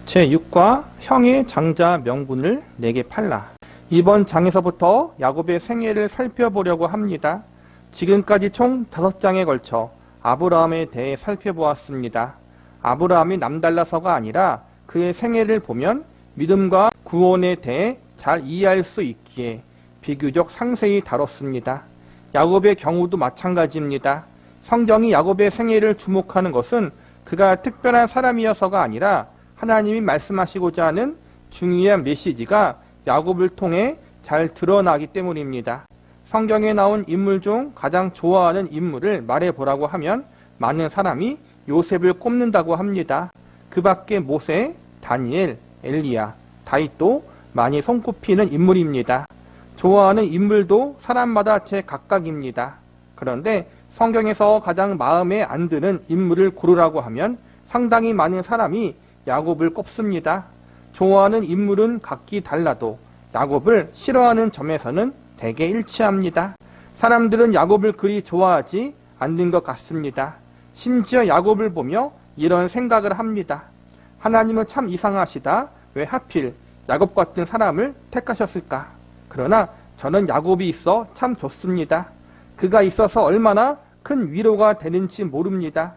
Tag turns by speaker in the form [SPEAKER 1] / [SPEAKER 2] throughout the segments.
[SPEAKER 1] 제6과 형의 장자 명분을 내게 팔라. 이번 장에서부터 야곱의 생애를 살펴보려고 합니다. 지금까지 총 5장에 걸쳐 아브라함에 대해 살펴보았습니다. 아브라함이 남달라서가 아니라 그의 생애를 보면 믿음과 구원에 대해 잘 이해할 수 있기에 비교적 상세히 다뤘습니다. 야곱의 경우도 마찬가지입니다. 성경이 야곱의 생애를 주목하는 것은 그가 특별한 사람이어서가 아니라 하나님이 말씀하시고자 하는 중요한 메시지가 야곱을 통해 잘 드러나기 때문입니다. 성경에 나온 인물 중 가장 좋아하는 인물을 말해보라고 하면 많은 사람이 요셉을 꼽는다고 합니다. 그 밖에 모세, 다니엘, 엘리야, 다윗도 많이 손꼽히는 인물입니다. 좋아하는 인물도 사람마다 제각각입니다. 그런데 성경에서 가장 마음에 안 드는 인물을 고르라고 하면 상당히 많은 사람이 야곱을 꼽습니다. 좋아하는 인물은 각기 달라도 야곱을 싫어하는 점에서는 대개 일치합니다. 사람들은 야곱을 그리 좋아하지 않는 것 같습니다. 심지어 야곱을 보며 이런 생각을 합니다. 하나님은 참 이상하시다. 왜 하필 야곱 같은 사람을 택하셨을까? 그러나 저는 야곱이 있어 참 좋습니다. 그가 있어서 얼마나 큰 위로가 되는지 모릅니다.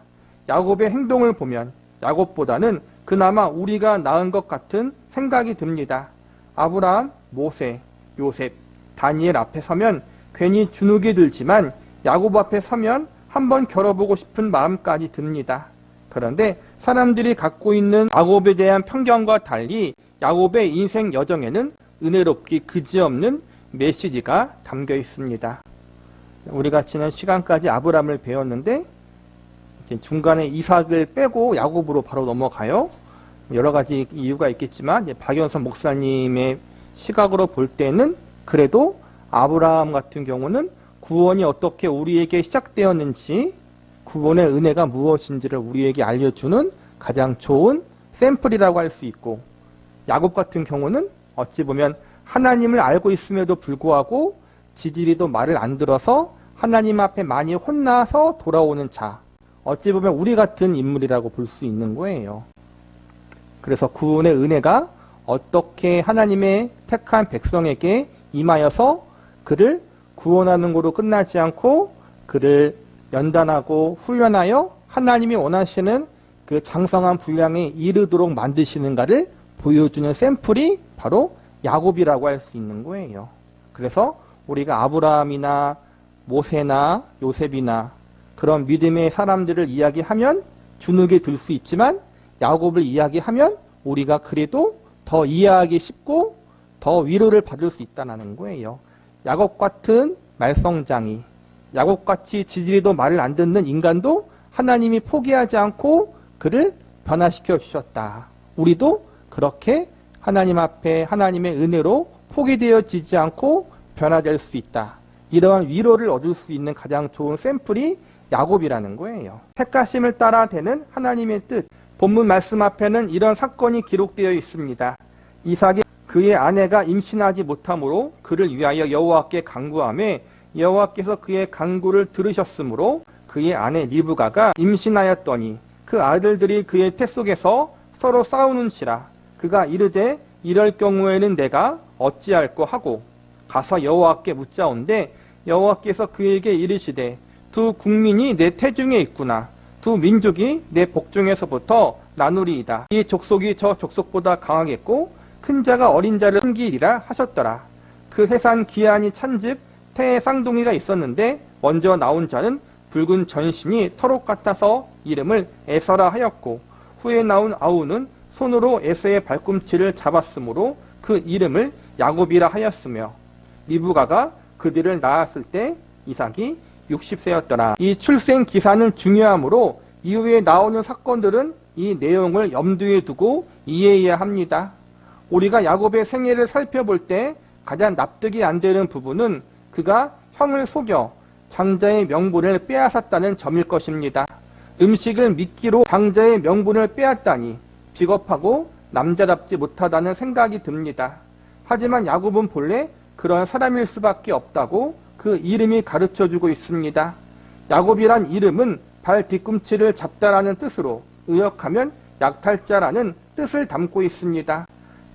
[SPEAKER 1] 야곱의 행동을 보면 야곱보다는 그나마 우리가 나은 것 같은 생각이 듭니다. 아브라함, 모세, 요셉, 다니엘 앞에 서면 괜히 주눅이 들지만 야곱 앞에 서면 한번 겨뤄보고 싶은 마음까지 듭니다. 그런데 사람들이 갖고 있는 야곱에 대한 편견과 달리 야곱의 인생 여정에는 은혜롭기 그지없는 메시지가 담겨 있습니다. 우리가 지난 시간까지 아브라함을 배웠는데 이제 중간에 이삭을 빼고 야곱으로 바로 넘어가요. 여러 가지 이유가 있겠지만 박연선 목사님의 시각으로 볼 때는 그래도 아브라함 같은 경우는 구원이 어떻게 우리에게 시작되었는지, 구원의 은혜가 무엇인지를 우리에게 알려주는 가장 좋은 샘플이라고 할 수 있고, 야곱 같은 경우는 어찌 보면 하나님을 알고 있음에도 불구하고 지지리도 말을 안 들어서 하나님 앞에 많이 혼나서 돌아오는 자, 어찌 보면 우리 같은 인물이라고 볼 수 있는 거예요. 그래서 구원의 은혜가 어떻게 하나님의 택한 백성에게 임하여서 그를 구원하는 거로 끝나지 않고 그를 연단하고 훈련하여 하나님이 원하시는 그 장성한 분량에 이르도록 만드시는가를 보여주는 샘플이 바로 야곱이라고 할 수 있는 거예요. 그래서 우리가 아브라함이나 모세나 요셉이나 그런 믿음의 사람들을 이야기하면 주눅이 들 수 있지만 야곱을 이야기하면 우리가 그래도 더 이해하기 쉽고 더 위로를 받을 수 있다는 거예요. 야곱 같은 말썽장이, 야곱같이 지지리도 말을 안 듣는 인간도 하나님이 포기하지 않고 그를 변화시켜 주셨다. 우리도 그렇게 하나님 앞에 하나님의 은혜로 포기되어지지 않고 변화될 수 있다. 이러한 위로를 얻을 수 있는 가장 좋은 샘플이 야곱이라는 거예요. 택하심을 따라 되는 하나님의 뜻. 본문 말씀 앞에는 이런 사건이 기록되어 있습니다. 이삭이 그의 아내가 임신하지 못하므로 그를 위하여 여호와께 간구하매 여호와께서 그의 간구를 들으셨으므로 그의 아내 리브가가 임신하였더니 그 아들들이 그의 태 속에서 서로 싸우는지라 그가 이르되 이럴 경우에는 내가 어찌할꼬 하고 가서 여호와께 묻자온데 여호와께서 그에게 이르시되 두 국민이 내 태중에 있구나. 두 민족이 내 복중에서부터 나누리이다. 이 족속이 저 족속보다 강하겠고 큰 자가 어린 자를 섬기리라 하셨더라. 그 해산 기한이 찬즉 태에 쌍둥이가 있었는데 먼저 나온 자는 붉은 전신이 털옷 같아서 이름을 에서라 하였고 후에 나온 아우는 손으로 에서의 발꿈치를 잡았으므로 그 이름을 야곱이라 하였으며 리브가가 그들을 낳았을 때 이삭이 60세였더라. 이 출생 기사는 중요하므로 이후에 나오는 사건들은 이 내용을 염두에 두고 이해해야 합니다. 우리가 야곱의 생애를 살펴볼 때 가장 납득이 안 되는 부분은 그가 형을 속여 장자의 명분을 빼앗았다는 점일 것입니다. 음식을 미끼로 장자의 명분을 빼앗다니 비겁하고 남자답지 못하다는 생각이 듭니다. 하지만 야곱은 본래 그런 사람일 수밖에 없다고 그 이름이 가르쳐주고 있습니다. 야곱이란 이름은 발 뒤꿈치를 잡다라는 뜻으로 의역하면 약탈자라는 뜻을 담고 있습니다.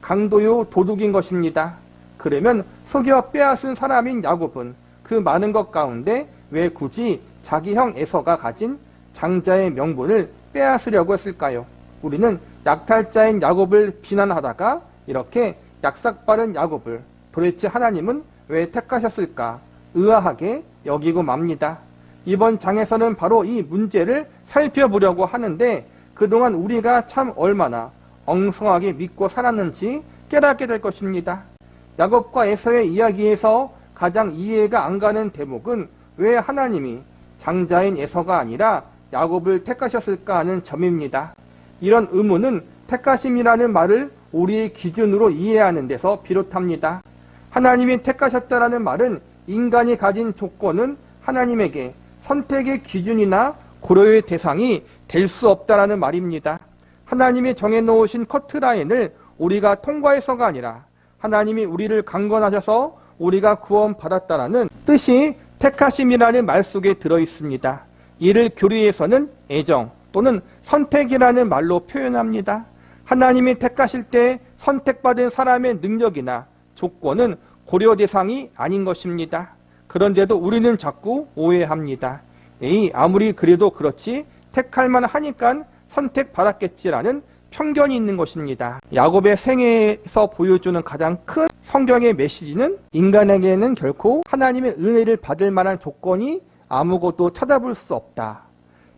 [SPEAKER 1] 강도요 도둑인 것입니다. 그러면 속여 빼앗은 사람인 야곱은 그 많은 것 가운데 왜 굳이 자기 형 에서가 가진 장자의 명분을 빼앗으려고 했을까요? 우리는 약탈자인 야곱을 비난하다가 이렇게 약삭빠른 야곱을 도대체 하나님은 왜 택하셨을까 의아하게 여기고 맙니다. 이번 장에서는 바로 이 문제를 살펴보려고 하는데 그동안 우리가 참 얼마나 엉성하게 믿고 살았는지 깨닫게 될 것입니다. 야곱과 에서의 이야기에서 가장 이해가 안 가는 대목은 왜 하나님이 장자인 에서가 아니라 야곱을 택하셨을까 하는 점입니다. 이런 의문은 택하심이라는 말을 우리의 기준으로 이해하는 데서 비롯합니다. 하나님이 택하셨다라는 말은 인간이 가진 조건은 하나님에게 선택의 기준이나 고려의 대상이 될 수 없다라는 말입니다. 하나님이 정해놓으신 커트라인을 우리가 통과해서가 아니라 하나님이 우리를 강권하셔서 우리가 구원받았다라는 뜻이 택하심이라는 말 속에 들어있습니다. 이를 교리에서는 애정 또는 선택이라는 말로 표현합니다. 하나님이 택하실 때 선택받은 사람의 능력이나 조건은 고려 대상이 아닌 것입니다. 그런데도 우리는 자꾸 오해합니다. 에이, 아무리 그래도 그렇지 택할 만하니까 선택받았겠지라는 편견이 있는 것입니다. 야곱의 생애에서 보여주는 가장 큰 성경의 메시지는 인간에게는 결코 하나님의 은혜를 받을 만한 조건이 아무것도 찾아볼 수 없다.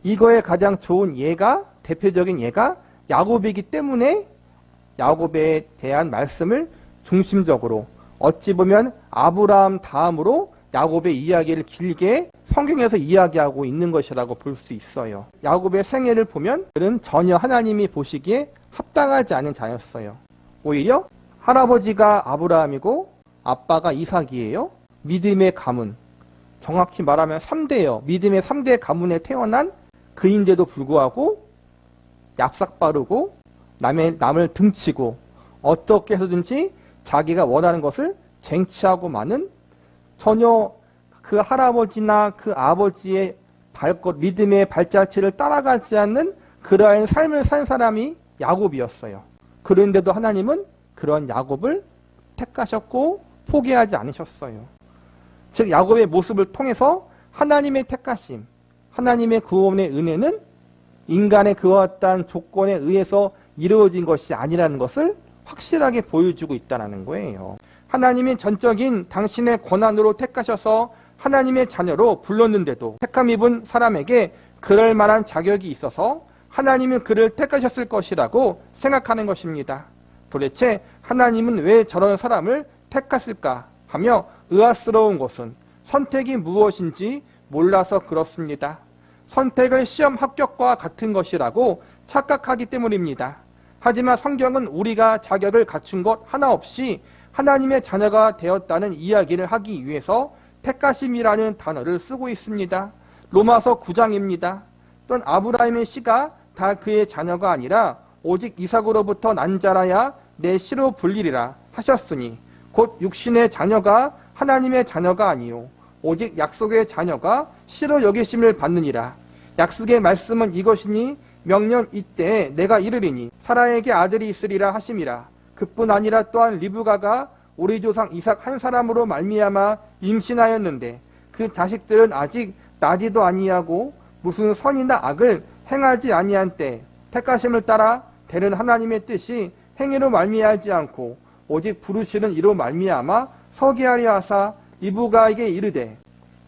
[SPEAKER 1] 이거의 가장 좋은 예가, 대표적인 예가 야곱이기 때문에 야곱에 대한 말씀을 중심적으로 어찌 보면 아브라함 다음으로 야곱의 이야기를 길게 성경에서 이야기하고 있는 것이라고 볼 수 있어요. 야곱의 생애를 보면 그는 전혀 하나님이 보시기에 합당하지 않은 자였어요. 오히려 할아버지가 아브라함이고 아빠가 이삭이에요. 믿음의 가문, 정확히 말하면 3대예요. 믿음의 3대 가문에 태어난 그인데도 불구하고 약삭빠르고 남을 등치고 어떻게 해서든지 자기가 원하는 것을 쟁취하고 마는 전혀 그 할아버지나 그 아버지의 믿음의 발자취를 따라가지 않는 그러한 삶을 산 사람이 야곱이었어요. 그런데도 하나님은 그런 야곱을 택하셨고 포기하지 않으셨어요. 즉 야곱의 모습을 통해서 하나님의 택하심, 하나님의 구원의 은혜는 인간의 그와 같은 조건에 의해서 이루어진 것이 아니라는 것을 확실하게 보여주고 있다는 거예요. 하나님이 전적인 당신의 권한으로 택하셔서 하나님의 자녀로 불렀는데도 택함 입은 사람에게 그럴 만한 자격이 있어서 하나님은 그를 택하셨을 것이라고 생각하는 것입니다. 도대체 하나님은 왜 저런 사람을 택하실까 하며 의아스러운 것은 선택이 무엇인지 몰라서 그렇습니다. 선택을 시험 합격과 같은 것이라고 착각하기 때문입니다. 하지만 성경은 우리가 자격을 갖춘 것 하나 없이 하나님의 자녀가 되었다는 이야기를 하기 위해서 택하심이라는 단어를 쓰고 있습니다. 로마서 9장입니다. 또한 아브라함의 씨가 다 그의 자녀가 아니라 오직 이삭으로부터 난 자라야 내 씨로 불리리라 하셨으니 곧 육신의 자녀가 하나님의 자녀가 아니요 오직 약속의 자녀가 씨로 여기심을 받느니라. 약속의 말씀은 이것이니 명령 이때에 내가 이르리니 사라에게 아들이 있으리라 하심이라. 그뿐 아니라 또한 리브가가 우리 조상 이삭 한 사람으로 말미암아 임신하였는데 그 자식들은 아직 나지도 아니하고 무슨 선이나 악을 행하지 아니한 때 택하심을 따라 되는 하나님의 뜻이 행위로 말미암지 않고 오직 부르시는 이로 말미암아 서게 하려 하사 리브가에게 이르되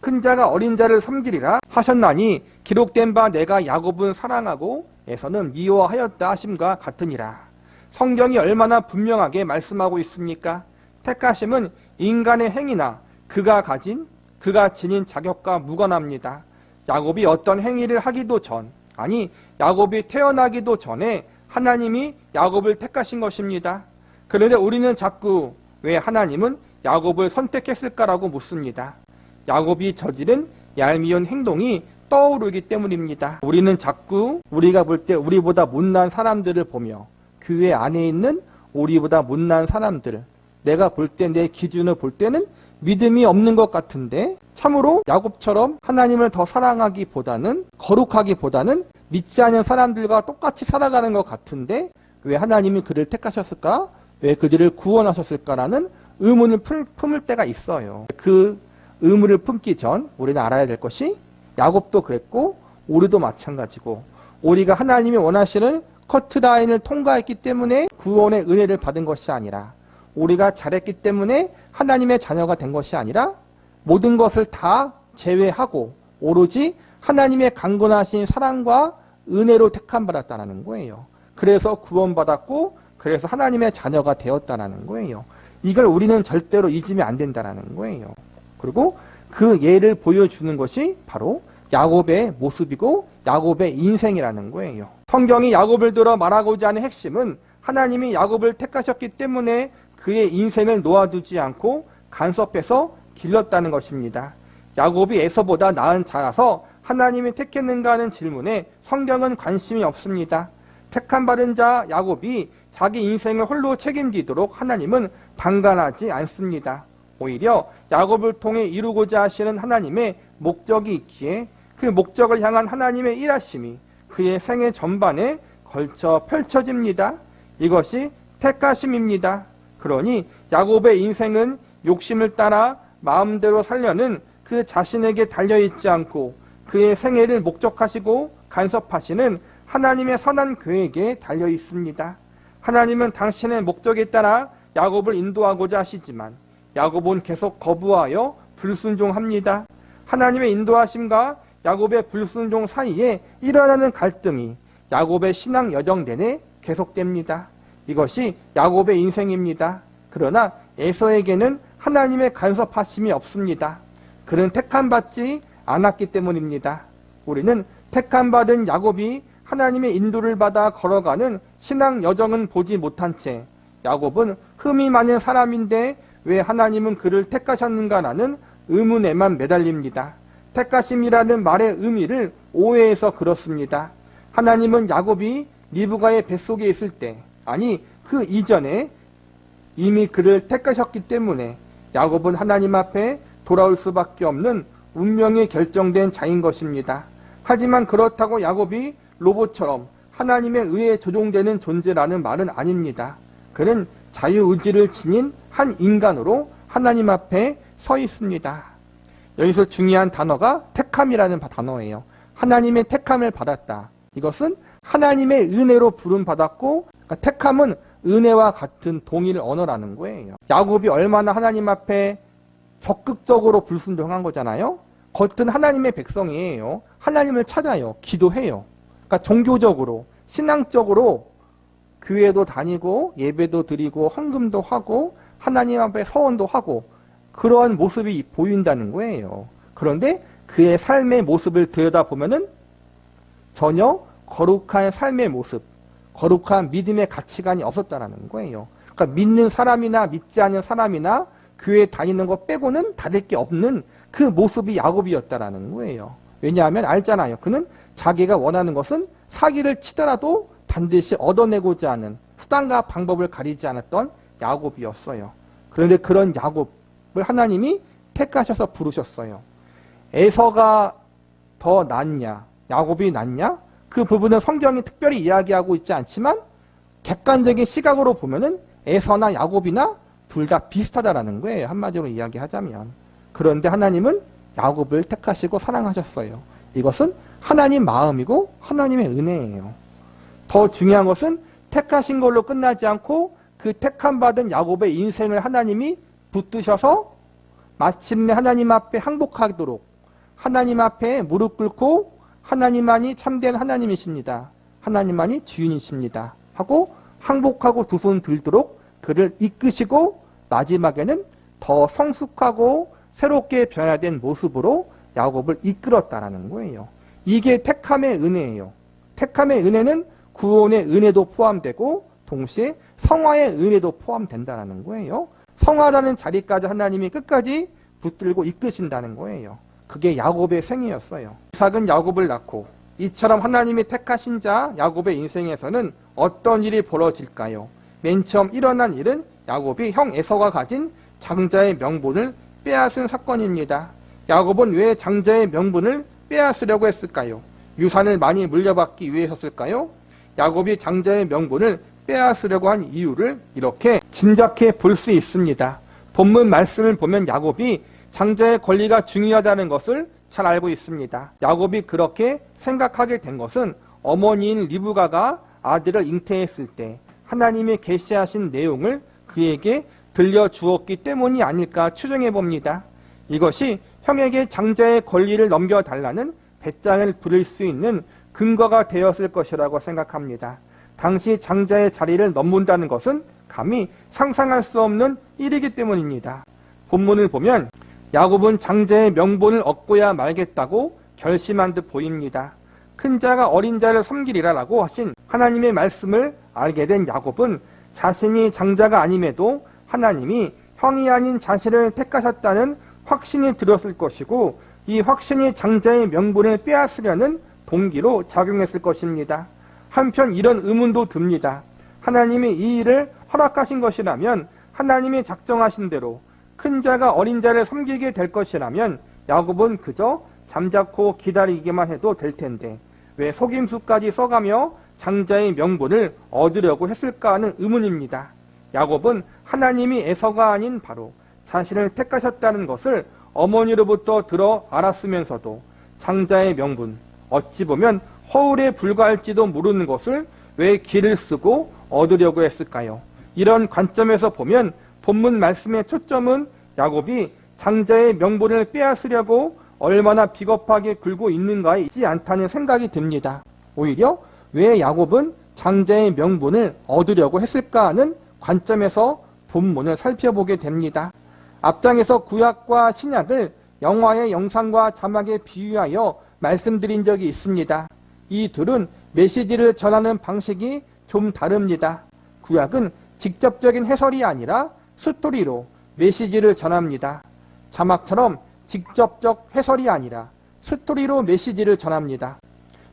[SPEAKER 1] 큰 자가 어린 자를 섬기리라 하셨나니 기록된 바 내가 야곱은 사랑하고 에서는 미워하였다 하심과 같으니라. 성경이 얼마나 분명하게 말씀하고 있습니까? 택하심은 인간의 행위나 그가 지닌 자격과 무관합니다. 야곱이 어떤 행위를 하기도 전, 아니 야곱이 태어나기도 전에 하나님이 야곱을 택하신 것입니다. 그런데 우리는 자꾸 왜 하나님은 야곱을 선택했을까라고 묻습니다. 야곱이 저지른 얄미운 행동이 떠오르기 때문입니다. 우리는 자꾸 우리가 볼 때 우리보다 못난 사람들을 보며 교회 안에 있는 우리보다 못난 사람들, 내가 볼 때 내 기준을 볼 때는 믿음이 없는 것 같은데 참으로 야곱처럼 하나님을 더 사랑하기보다는 거룩하기보다는 믿지 않는 사람들과 똑같이 살아가는 것 같은데 왜 하나님이 그를 택하셨을까? 왜 그들을 구원하셨을까라는 의문을 품을 때가 있어요. 그 의문을 품기 전 우리는 알아야 될 것이 야곱도 그랬고 우리도 마찬가지고 우리가 하나님이 원하시는 커트라인을 통과했기 때문에 구원의 은혜를 받은 것이 아니라 우리가 잘했기 때문에 하나님의 자녀가 된 것이 아니라 모든 것을 다 제외하고 오로지 하나님의 강건하신 사랑과 은혜로 택함받았다는 거예요. 그래서 구원받았고 그래서 하나님의 자녀가 되었다는 거예요. 이걸 우리는 절대로 잊으면 안 된다는 거예요. 그리고 그 예를 보여주는 것이 바로 야곱의 모습이고 야곱의 인생이라는 거예요. 성경이 야곱을 들어 말하고자 하는 핵심은 하나님이 야곱을 택하셨기 때문에 그의 인생을 놓아두지 않고 간섭해서 길렀다는 것입니다. 야곱이 에서보다 나은 자라서 하나님이 택했는가 하는 질문에 성경은 관심이 없습니다. 택함받은 자 야곱이 자기 인생을 홀로 책임지도록 하나님은 방관하지 않습니다. 오히려 야곱을 통해 이루고자 하시는 하나님의 목적이 있기에 그 목적을 향한 하나님의 일하심이 그의 생애 전반에 걸쳐 펼쳐집니다. 이것이 택하심입니다. 그러니 야곱의 인생은 욕심을 따라 마음대로 살려는 그 자신에게 달려있지 않고 그의 생애를 목적하시고 간섭하시는 하나님의 선한 계획에 달려있습니다. 하나님은 당신의 목적에 따라 야곱을 인도하고자 하시지만 야곱은 계속 거부하여 불순종합니다. 하나님의 인도하심과 야곱의 불순종 사이에 일어나는 갈등이 야곱의 신앙 여정 내내 계속됩니다. 이것이 야곱의 인생입니다. 그러나 에서에게는 하나님의 간섭하심이 없습니다. 그는 택함받지 않았기 때문입니다. 우리는 택함받은 야곱이 하나님의 인도를 받아 걸어가는 신앙 여정은 보지 못한 채 야곱은 흠이 많은 사람인데 왜 하나님은 그를 택하셨는가라는 의문에만 매달립니다. 택하심이라는 말의 의미를 오해해서 그렇습니다. 하나님은 야곱이 리브가의 뱃속에 있을 때, 아니 그 이전에 이미 그를 택하셨기 때문에 야곱은 하나님 앞에 돌아올 수밖에 없는 운명이 결정된 자인 것입니다. 하지만 그렇다고 야곱이 로봇처럼 하나님의 의에 조종되는 존재라는 말은 아닙니다. 그는 자유의지를 지닌 한 인간으로 하나님 앞에 서 있습니다. 여기서 중요한 단어가 택함이라는 단어예요. 하나님의 택함을 받았다. 이것은 하나님의 은혜로 부름받았고, 그러니까 택함은 은혜와 같은 동일 언어라는 거예요. 야곱이 얼마나 하나님 앞에 적극적으로 불순종한 거잖아요. 겉은 하나님의 백성이에요. 하나님을 찾아요. 기도해요. 그러니까 종교적으로, 신앙적으로 교회도 다니고 예배도 드리고 헌금도 하고 하나님 앞에 서원도 하고 그러한 모습이 보인다는 거예요. 그런데 그의 삶의 모습을 들여다보면은 전혀 거룩한 삶의 모습, 거룩한 믿음의 가치관이 없었다는 거예요. 그러니까 믿는 사람이나 믿지 않는 사람이나 교회 다니는 것 빼고는 다를 게 없는 그 모습이 야곱이었다라는 거예요. 왜냐하면 알잖아요. 그는 자기가 원하는 것은 사기를 치더라도 반드시 얻어내고자 하는 수단과 방법을 가리지 않았던 야곱이었어요. 그런데 그런 야곱을 하나님이 택하셔서 부르셨어요. 에서가 더 낫냐, 야곱이 낫냐? 그 부분은 성경이 특별히 이야기하고 있지 않지만 객관적인 시각으로 보면은 에서나 야곱이나 둘 다 비슷하다라는 거예요. 한마디로 이야기하자면. 그런데 하나님은 야곱을 택하시고 사랑하셨어요. 이것은 하나님 마음이고 하나님의 은혜예요. 더 중요한 것은 택하신 걸로 끝나지 않고 그 택함받은 야곱의 인생을 하나님이 붙드셔서 마침내 하나님 앞에 항복하도록 하나님 앞에 무릎 꿇고 하나님만이 참된 하나님이십니다. 하나님만이 주인이십니다. 하고 항복하고 두 손 들도록 그를 이끄시고 마지막에는 더 성숙하고 새롭게 변화된 모습으로 야곱을 이끌었다라는 거예요. 이게 택함의 은혜예요. 택함의 은혜는 구원의 은혜도 포함되고 동시에 성화의 은혜도 포함된다는 거예요. 성화라는 자리까지 하나님이 끝까지 붙들고 이끄신다는 거예요. 그게 야곱의 생애였어요. 이삭은 야곱을 낳고 이처럼 하나님이 택하신 자 야곱의 인생에서는 어떤 일이 벌어질까요? 맨 처음 일어난 일은 야곱이 형 에서가 가진 장자의 명분을 빼앗은 사건입니다. 야곱은 왜 장자의 명분을 빼앗으려고 했을까요? 유산을 많이 물려받기 위해서였을까요? 야곱이 장자의 명분을 빼앗으려고 한 이유를 이렇게 짐작해 볼 수 있습니다. 본문 말씀을 보면 야곱이 장자의 권리가 중요하다는 것을 잘 알고 있습니다. 야곱이 그렇게 생각하게 된 것은 어머니인 리브가가 아들을 잉태했을 때 하나님이 계시하신 내용을 그에게 들려주었기 때문이 아닐까 추정해 봅니다. 이것이 형에게 장자의 권리를 넘겨달라는 배짱을 부릴 수 있는 근거가 되었을 것이라고 생각합니다. 당시 장자의 자리를 넘는다는 것은 감히 상상할 수 없는 일이기 때문입니다. 본문을 보면 야곱은 장자의 명분을 얻고야 말겠다고 결심한 듯 보입니다. 큰 자가 어린 자를 섬기리라라고 하신 하나님의 말씀을 알게 된 야곱은 자신이 장자가 아님에도 하나님이 형이 아닌 자신을 택하셨다는 확신이 들었을 것이고 이 확신이 장자의 명분을 빼앗으려는 동기로 작용했을 것입니다. 한편 이런 의문도 듭니다. 하나님이 이 일을 허락하신 것이라면 하나님이 작정하신 대로 큰 자가 어린 자를 섬기게 될 것이라면 야곱은 그저 잠자코 기다리기만 해도 될 텐데 왜 속임수까지 써가며 장자의 명분을 얻으려고 했을까 하는 의문입니다. 야곱은 하나님이 에서가 아닌 바로 자신을 택하셨다는 것을 어머니로부터 들어 알았으면서도 장자의 명분, 어찌 보면 허울에 불과할지도 모르는 것을 왜 기를 쓰고 얻으려고 했을까요? 이런 관점에서 보면 본문 말씀의 초점은 야곱이 장자의 명분을 빼앗으려고 얼마나 비겁하게 굴고 있는가에 있지 않다는 생각이 듭니다. 오히려 왜 야곱은 장자의 명분을 얻으려고 했을까 하는 관점에서 본문을 살펴보게 됩니다. 앞장에서 구약과 신약을 영화의 영상과 자막에 비유하여 말씀드린 적이 있습니다. 이 둘은 메시지를 전하는 방식이 좀 다릅니다. 구약은 직접적인 해설이 아니라 스토리로 메시지를 전합니다. 자막처럼 직접적 해설이 아니라 스토리로 메시지를 전합니다.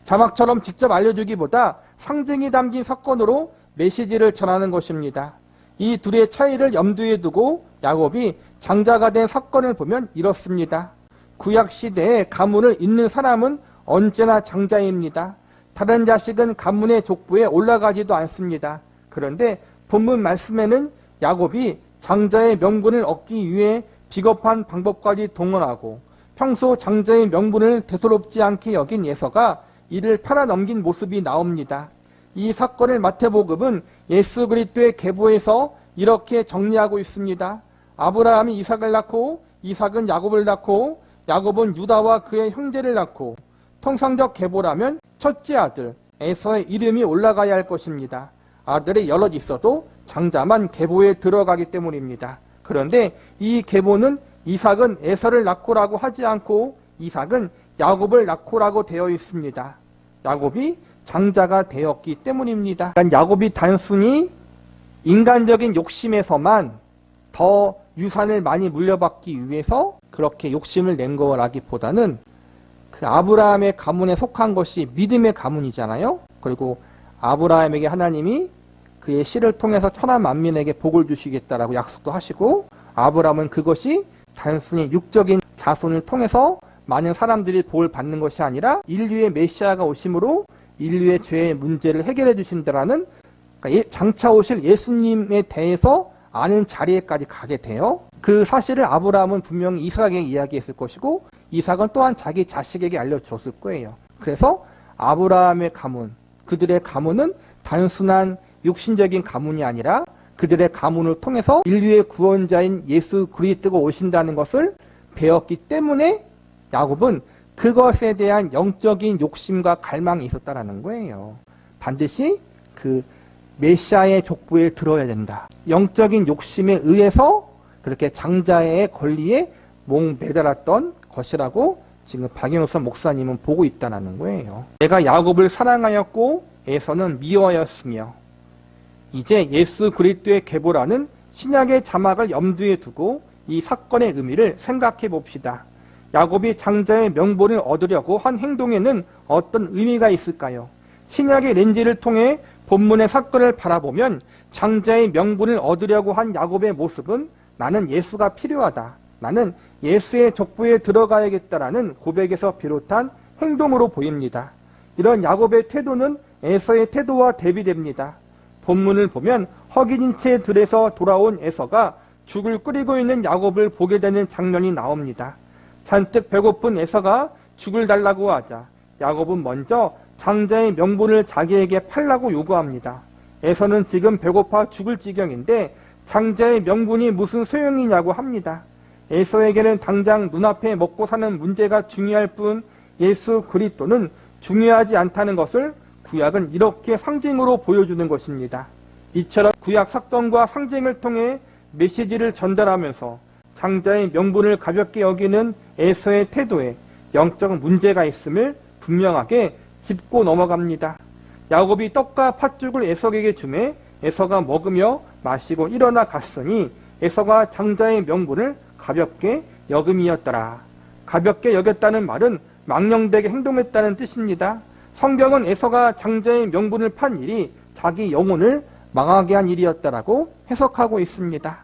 [SPEAKER 1] 자막처럼 직접 알려주기보다 상징이 담긴 사건으로 메시지를 전하는 것입니다. 이 둘의 차이를 염두에 두고 야곱이 장자가 된 사건을 보면 이렇습니다. 구약 시대에 가문을 잇는 사람은 언제나 장자입니다. 다른 자식은 가문의 족보에 올라가지도 않습니다. 그런데 본문 말씀에는 야곱이 장자의 명분을 얻기 위해 비겁한 방법까지 동원하고 평소 장자의 명분을 대수롭지 않게 여긴 예서가 이를 팔아넘긴 모습이 나옵니다. 이 사건을 마태복음은 예수 그리스도의 계보에서 이렇게 정리하고 있습니다. 아브라함이 이삭을 낳고 이삭은 야곱을 낳고 야곱은 유다와 그의 형제를 낳고 통상적 계보라면 첫째 아들 에서의 이름이 올라가야 할 것입니다. 아들이 여럿 있어도 장자만 계보에 들어가기 때문입니다. 그런데 이 계보는 이삭은 에서를 낳고라고 하지 않고 이삭은 야곱을 낳고라고 되어 있습니다. 야곱이 장자가 되었기 때문입니다. 그러니까 야곱이 단순히 인간적인 욕심에서만 더 유산을 많이 물려받기 위해서 그렇게 욕심을 낸 거라기보다는 그 아브라함의 가문에 속한 것이 믿음의 가문이잖아요. 그리고 아브라함에게 하나님이 그의 씨를 통해서 천하 만민에게 복을 주시겠다라고 약속도 하시고 아브라함은 그것이 단순히 육적인 자손을 통해서 많은 사람들이 복을 받는 것이 아니라 인류의 메시아가 오심으로 인류의 죄의 문제를 해결해 주신다라는 그러니까 장차 오실 예수님에 대해서 아는 자리에까지 가게 돼요. 그 사실을 아브라함은 분명히 이삭에게 이야기했을 것이고 이삭은 또한 자기 자식에게 알려줬을 거예요. 그래서 아브라함의 가문, 그들의 가문은 단순한 육신적인 가문이 아니라 그들의 가문을 통해서 인류의 구원자인 예수 그리스도가 오신다는 것을 배웠기 때문에 야곱은 그것에 대한 영적인 욕심과 갈망이 있었다라는 거예요. 반드시 그 메시아의 족보에 들어야 된다. 영적인 욕심에 의해서 그렇게 장자의 권리에 목매달았던 것이라고 지금 박영선 목사님은 보고 있다는 거예요. 내가 야곱을 사랑하였고 에서는 미워하였으며 이제 예수 그리스도의 계보라는 신약의 자막을 염두에 두고 이 사건의 의미를 생각해 봅시다. 야곱이 장자의 명분을 얻으려고 한 행동에는 어떤 의미가 있을까요? 신약의 렌즈를 통해 본문의 사건을 바라보면 장자의 명분을 얻으려고 한 야곱의 모습은 나는 예수가 필요하다. 나는 예수의 족보에 들어가야겠다라는 고백에서 비롯한 행동으로 보입니다. 이런 야곱의 태도는 에서의 태도와 대비됩니다. 본문을 보면 허기진 채 들에서 돌아온 에서가 죽을 끓이고 있는 야곱을 보게 되는 장면이 나옵니다. 잔뜩 배고픈 에서가 죽을 달라고 하자 야곱은 먼저 장자의 명분을 자기에게 팔라고 요구합니다. 에서는 지금 배고파 죽을 지경인데 장자의 명분이 무슨 소용이냐고 합니다. 에서에게는 당장 눈앞에 먹고 사는 문제가 중요할 뿐 예수 그리스도는 중요하지 않다는 것을 구약은 이렇게 상징으로 보여주는 것입니다. 이처럼 구약 사건과 상징을 통해 메시지를 전달하면서 장자의 명분을 가볍게 여기는 에서의 태도에 영적 문제가 있음을 분명하게 짚고 넘어갑니다. 야곱이 떡과 팥죽을 에서에게 주매 에서가 먹으며 마시고 일어나 갔으니 에서가 장자의 명분을 가볍게 여김이었더라. 가볍게 여겼다는 말은 망령되게 행동했다는 뜻입니다. 성경은 에서가 장자의 명분을 판 일이 자기 영혼을 망하게 한 일이었다라고 해석하고 있습니다.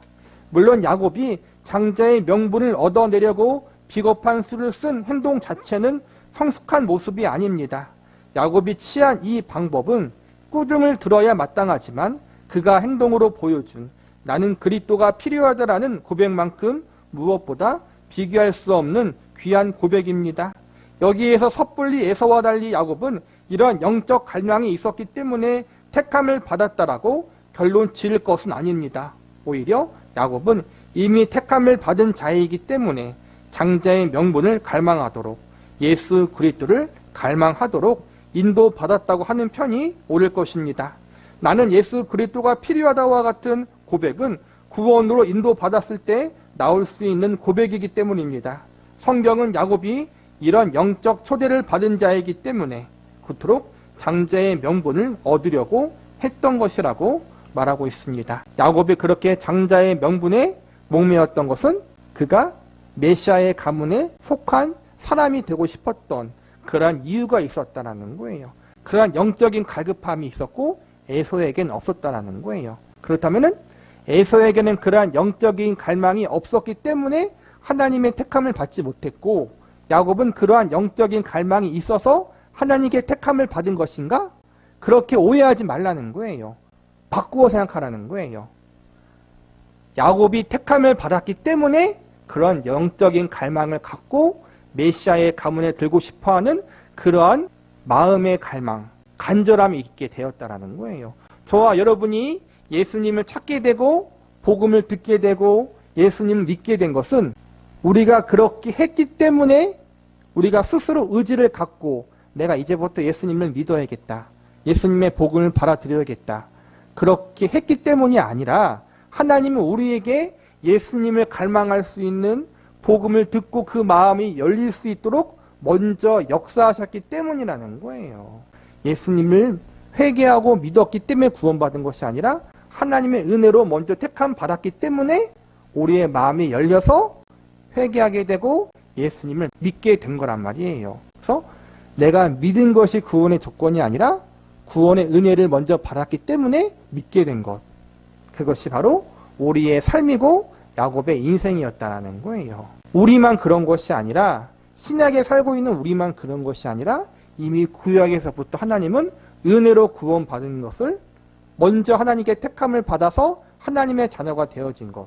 [SPEAKER 1] 물론 야곱이 장자의 명분을 얻어내려고 비겁한 수를 쓴 행동 자체는 성숙한 모습이 아닙니다. 야곱이 취한 이 방법은 꾸중을 들어야 마땅하지만 그가 행동으로 보여준 나는 그리스도가 필요하다라는 고백만큼 무엇보다 비교할 수 없는 귀한 고백입니다. 여기에서 섣불리 에서와 달리 야곱은 이러한 영적 갈망이 있었기 때문에 택함을 받았다라고 결론 지을 것은 아닙니다. 오히려 야곱은 이미 택함을 받은 자이기 때문에 장자의 명분을 갈망하도록 예수 그리스도를 갈망하도록 인도받았다고 하는 편이 옳을 것입니다. 나는 예수 그리스도가 필요하다와 같은 고백은 구원으로 인도받았을 때 나올 수 있는 고백이기 때문입니다. 성경은 야곱이 이런 영적 초대를 받은 자이기 때문에 그토록 장자의 명분을 얻으려고 했던 것이라고 말하고 있습니다. 야곱이 그렇게 장자의 명분에 목매었던 것은 그가 메시아의 가문에 속한 사람이 되고 싶었던 그러한 이유가 있었다는 거예요. 그러한 영적인 갈급함이 있었고 에서에겐 없었다는 거예요. 그렇다면 에서에게는 그러한 영적인 갈망이 없었기 때문에 하나님의 택함을 받지 못했고 야곱은 그러한 영적인 갈망이 있어서 하나님께 택함을 받은 것인가? 그렇게 오해하지 말라는 거예요. 바꾸어 생각하라는 거예요. 야곱이 택함을 받았기 때문에 그런 영적인 갈망을 갖고 메시아의 가문에 들고 싶어하는 그러한 마음의 갈망, 간절함이 있게 되었다라는 거예요. 저와 여러분이 예수님을 찾게 되고 복음을 듣게 되고 예수님을 믿게 된 것은 우리가 그렇게 했기 때문에 우리가 스스로 의지를 갖고 내가 이제부터 예수님을 믿어야겠다. 예수님의 복음을 받아들여야겠다. 그렇게 했기 때문이 아니라 하나님은 우리에게 예수님을 갈망할 수 있는 복음을 듣고 그 마음이 열릴 수 있도록 먼저 역사하셨기 때문이라는 거예요. 예수님을 회개하고 믿었기 때문에 구원받은 것이 아니라 하나님의 은혜로 먼저 택함 받았기 때문에 우리의 마음이 열려서 회개하게 되고 예수님을 믿게 된 거란 말이에요. 그래서 내가 믿은 것이 구원의 조건이 아니라 구원의 은혜를 먼저 받았기 때문에 믿게 된 것. 그것이 바로 우리의 삶이고 야곱의 인생이었다는 거예요. 우리만 그런 것이 아니라 신약에 살고 있는 우리만 그런 것이 아니라 이미 구약에서부터 하나님은 은혜로 구원받은 것을 먼저 하나님께 택함을 받아서 하나님의 자녀가 되어진 것.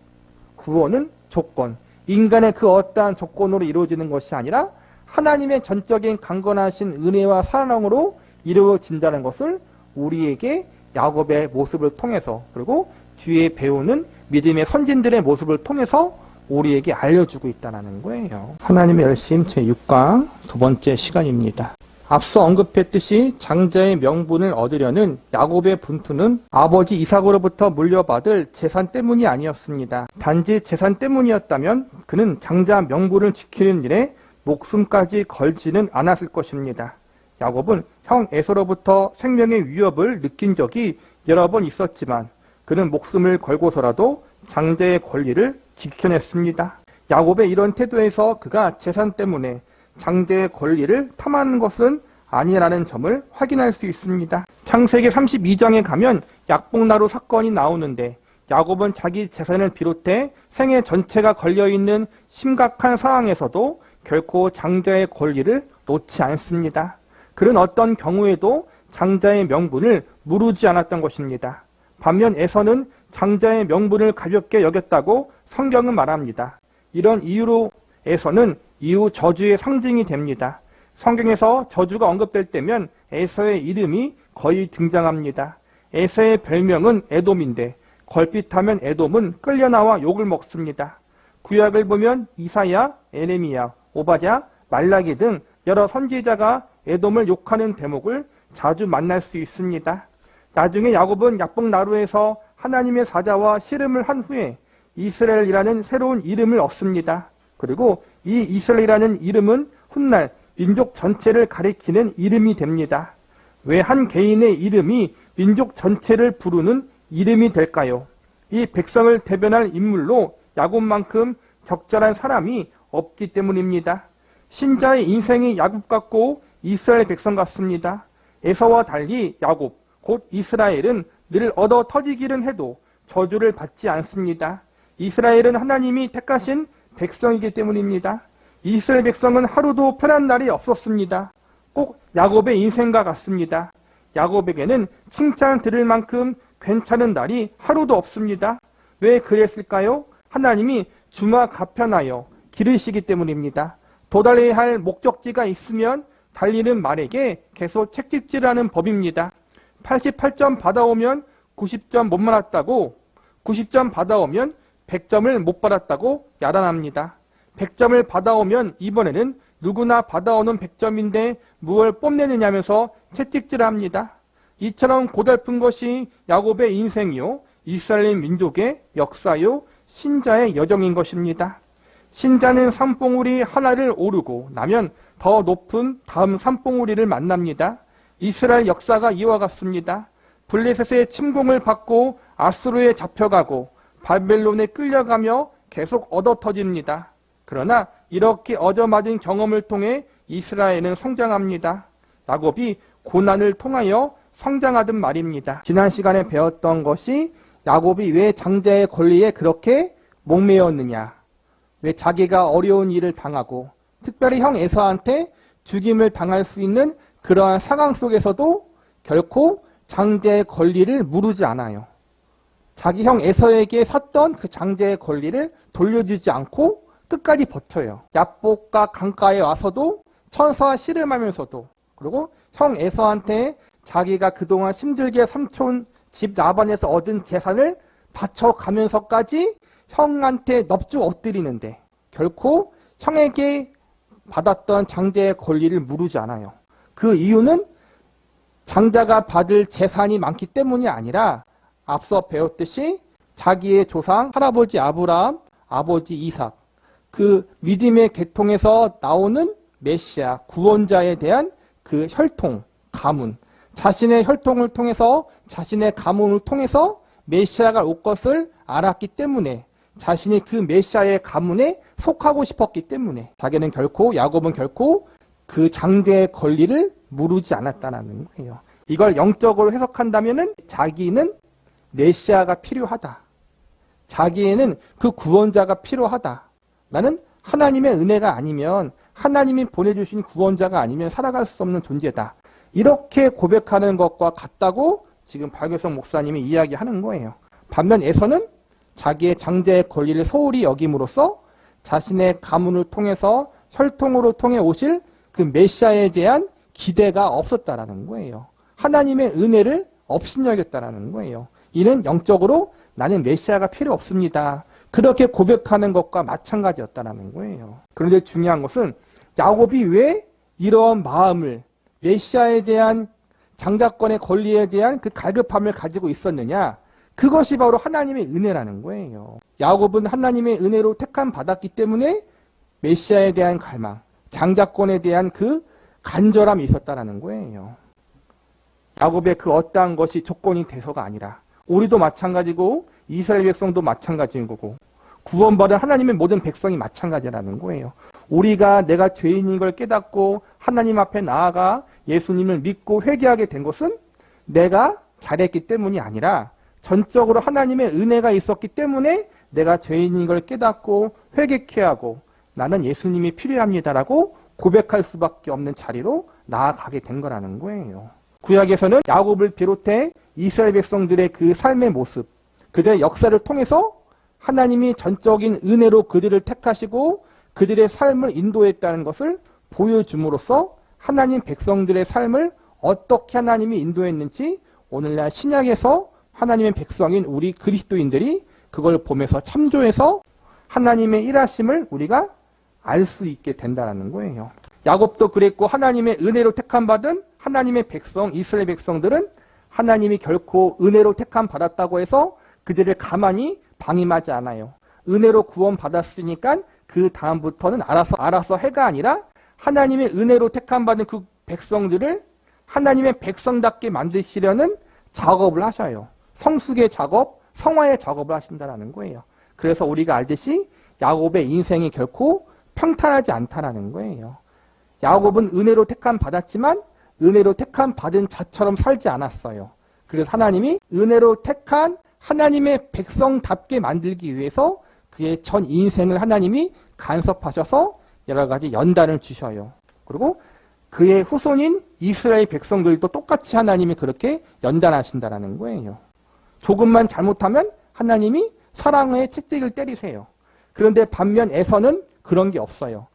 [SPEAKER 1] 구원은 조건. 인간의 그 어떠한 조건으로 이루어지는 것이 아니라 하나님의 전적인 강건하신 은혜와 사랑으로 이루어진다는 것을 우리에게 야곱의 모습을 통해서 그리고 뒤에 배우는 믿음의 선진들의 모습을 통해서 우리에게 알려주고 있다는 거예요. 하나님의 열심 제6강 두 번째 시간입니다. 앞서 언급했듯이 장자의 명분을 얻으려는 야곱의 분투는 아버지 이삭으로부터 물려받을 재산 때문이 아니었습니다. 단지 재산 때문이었다면 그는 장자 명분을 지키는 일에 목숨까지 걸지는 않았을 것입니다. 야곱은 형 에서로부터 생명의 위협을 느낀 적이 여러 번 있었지만 그는 목숨을 걸고서라도 장자의 권리를 지켜냈습니다. 야곱의 이런 태도에서 그가 재산 때문에 장자의 권리를 탐하는 것은 아니라는 점을 확인할 수 있습니다. 창세기 32장에 가면 약복나루 사건이 나오는데 야곱은 자기 재산을 비롯해 생애 전체가 걸려있는 심각한 상황에서도 결코 장자의 권리를 놓지 않습니다. 그는 어떤 경우에도 장자의 명분을 무르지 않았던 것입니다. 반면 에서는 장자의 명분을 가볍게 여겼다고 성경은 말합니다. 이런 이유로 에서는 이후 저주의 상징이 됩니다. 성경에서 저주가 언급될 때면 에서의 이름이 거의 등장합니다. 에서의 별명은 에돔인데 걸핏하면 에돔은 끌려나와 욕을 먹습니다. 구약을 보면 이사야, 에레미야, 오바댜, 말라기 등 여러 선지자가 에돔을 욕하는 대목을 자주 만날 수 있습니다. 나중에 야곱은 야복나루에서 하나님의 사자와 씨름을 한 후에 이스라엘이라는 새로운 이름을 얻습니다. 그리고 이 이스라엘이라는 이름은 훗날 민족 전체를 가리키는 이름이 됩니다. 왜 한 개인의 이름이 민족 전체를 부르는 이름이 될까요? 이 백성을 대변할 인물로 야곱만큼 적절한 사람이 없기 때문입니다. 신자의 인생이 야곱 같고 이스라엘 백성 같습니다. 에서와 달리 야곱, 곧 이스라엘은 늘 얻어 터지기는 해도 저주를 받지 않습니다. 이스라엘은 하나님이 택하신 백성이기 때문입니다. 이스라엘 백성은 하루도 편한 날이 없었습니다. 꼭 야곱의 인생과 같습니다. 야곱에게는 칭찬 들을 만큼 괜찮은 날이 하루도 없습니다. 왜 그랬을까요? 하나님이 주마 가편하여 기르시기 때문입니다. 도달해야 할 목적지가 있으면 달리는 말에게 계속 채찍질하는 법입니다. 88점 받아오면 90점 못 받았다고, 90점 받아오면 100점을 못 받았다고 야단합니다. 100점을 받아오면 이번에는 누구나 받아오는 100점인데 무엇을 뽐내느냐면서 채찍질합니다. 이처럼 고달픈 것이 야곱의 인생이요, 이스라엘 민족의 역사요, 신자의 여정인 것입니다. 신자는 산봉우리 하나를 오르고 나면 더 높은 다음 산봉우리를 만납니다. 이스라엘 역사가 이와 같습니다. 블레셋의 침공을 받고 아수르에 잡혀가고 바벨론에 끌려가며 계속 얻어터집니다. 그러나 이렇게 얻어맞은 경험을 통해 이스라엘은 성장합니다. 야곱이 고난을 통하여 성장하던 말입니다. 지난 시간에 배웠던 것이 야곱이 왜 장자의 권리에 그렇게 목매였느냐, 왜 자기가 어려운 일을 당하고 특별히 형 에서한테 죽임을 당할 수 있는 그러한 상황 속에서도 결코 장자의 권리를 무르지 않아요. 자기 형 에서에게 샀던 그 장자의 권리를 돌려주지 않고 끝까지 버텨요. 야복과 강가에 와서도 천사와 씨름하면서도, 그리고 형 에서한테 자기가 그동안 힘들게 삼촌 집 라반에서 얻은 재산을 바쳐가면서까지 형한테 넙죽 엎드리는데 결코 형에게 받았던 장자의 권리를 무르지 않아요. 그 이유는 장자가 받을 재산이 많기 때문이 아니라 앞서 배웠듯이 자기의 조상 할아버지 아브라함, 아버지 이삭, 그 믿음의 계통에서 나오는 메시아, 구원자에 대한 그 혈통, 가문, 자신의 혈통을 통해서, 자신의 가문을 통해서 메시아가 올 것을 알았기 때문에 자신이 그 메시아의 가문에 속하고 싶었기 때문에 야곱은 결코 그 장자의 권리를 무르지 않았다는 거예요. 이걸 영적으로 해석한다면은 자기는 메시아가 필요하다. 자기에는 그 구원자가 필요하다. 나는 하나님의 은혜가 아니면, 하나님이 보내주신 구원자가 아니면 살아갈 수 없는 존재다. 이렇게 고백하는 것과 같다고 지금 박유성 목사님이 이야기하는 거예요. 반면 에서는 자기의 장자의 권리를 소홀히 여김으로써 자신의 가문을 통해서 혈통으로 통해 오실 그 메시아에 대한 기대가 없었다라는 거예요. 하나님의 은혜를 업신여겼다라는 거예요. 이는 영적으로 나는 메시아가 필요 없습니다. 그렇게 고백하는 것과 마찬가지였다라는 거예요. 그런데 중요한 것은 야곱이 왜 이런 마음을, 메시아에 대한 장자권의 권리에 대한 그 갈급함을 가지고 있었느냐? 그것이 바로 하나님의 은혜라는 거예요. 야곱은 하나님의 은혜로 택함 받았기 때문에 메시아에 대한 갈망, 장자권에 대한 그 간절함이 있었다라는 거예요. 야곱의 그 어떠한 것이 조건이 돼서가 아니라, 우리도 마찬가지고 이스라엘 백성도 마찬가지인 거고 구원받은 하나님의 모든 백성이 마찬가지라는 거예요. 우리가 내가 죄인인 걸 깨닫고 하나님 앞에 나아가 예수님을 믿고 회개하게 된 것은 내가 잘했기 때문이 아니라 전적으로 하나님의 은혜가 있었기 때문에 내가 죄인인 걸 깨닫고 회개케 하고 나는 예수님이 필요합니다라고 고백할 수밖에 없는 자리로 나아가게 된 거라는 거예요. 구약에서는 야곱을 비롯해 이스라엘 백성들의 그 삶의 모습, 그들의 역사를 통해서 하나님이 전적인 은혜로 그들을 택하시고 그들의 삶을 인도했다는 것을 보여줌으로써 하나님 백성들의 삶을 어떻게 하나님이 인도했는지 오늘날 신약에서 하나님의 백성인 우리 그리스도인들이 그걸 보면서 참조해서 하나님의 일하심을 우리가 알 수 있게 된다는 거예요. 야곱도 그랬고 하나님의 은혜로 택함 받은 하나님의 백성, 이스라엘 백성들은 하나님이 결코 은혜로 택함 받았다고 해서 그들을 가만히 방임하지 않아요. 은혜로 구원 받았으니까 그 다음부터는 알아서 해가 아니라 하나님의 은혜로 택함 받은 그 백성들을 하나님의 백성답게 만드시려는 작업을 하셔요. 성숙의 작업, 성화의 작업을 하신다는 거예요. 그래서 우리가 알듯이 야곱의 인생이 결코 평탄하지 않다라는 거예요. 야곱은 은혜로 택함 받았지만 은혜로 택함 받은 자처럼 살지 않았어요. 그래서 하나님이 은혜로 택한 하나님의 백성답게 만들기 위해서 그의 전 인생을 하나님이 간섭하셔서 여러 가지 연단을 주셔요. 그리고 그의 후손인 이스라엘 백성들도 똑같이 하나님이 그렇게 연단하신다라는 거예요. 조금만 잘못하면 하나님이 사랑의 채찍을 때리세요. 그런데 반면 에서는 그런 게 없어요.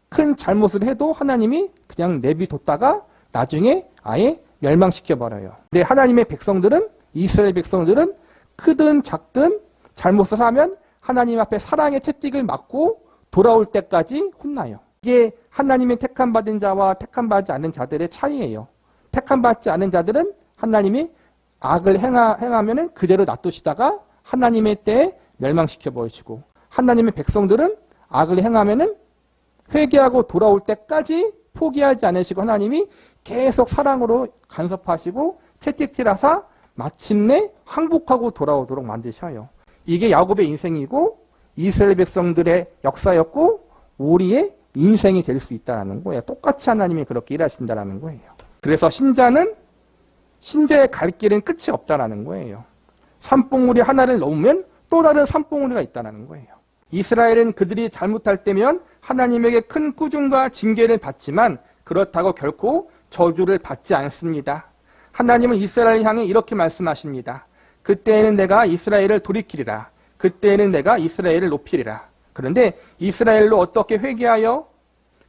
[SPEAKER 1] 큰 잘못을 해도 하나님이 그냥 내비뒀다가 나중에 아예 멸망시켜버려요. 근데 하나님의 백성들은, 이스라엘 백성들은 크든 작든 잘못을 하면 하나님 앞에 사랑의 채찍을 맞고 돌아올 때까지 혼나요. 이게 하나님의 택함받은 자와 택함받지 않은 자들의 차이예요. 택함받지 않은 자들은 하나님이 악을 행하면 그대로 놔두시다가 하나님의 때에 멸망시켜버리시고, 하나님의 백성들은 악을 행하면 회개하고 돌아올 때까지 포기하지 않으시고 하나님이 계속 사랑으로 간섭하시고 채찍질하사 마침내 항복하고 돌아오도록 만드셔요. 이게 야곱의 인생이고 이스라엘 백성들의 역사였고 우리의 인생이 될 수 있다는 거예요. 똑같이 하나님이 그렇게 일하신다는 거예요. 그래서 신자의 갈 길은 끝이 없다는 거예요. 산봉우리 하나를 넘으면 또 다른 산봉우리가 있다는 거예요. 이스라엘은 그들이 잘못할 때면 하나님에게 큰 꾸중과 징계를 받지만 그렇다고 결코 저주를 받지 않습니다. 하나님은 이스라엘을 향해 이렇게 말씀하십니다. 그때에는 내가 이스라엘을 돌이키리라. 그때에는 내가 이스라엘을 높이리라. 그런데 이스라엘로 어떻게 회개하여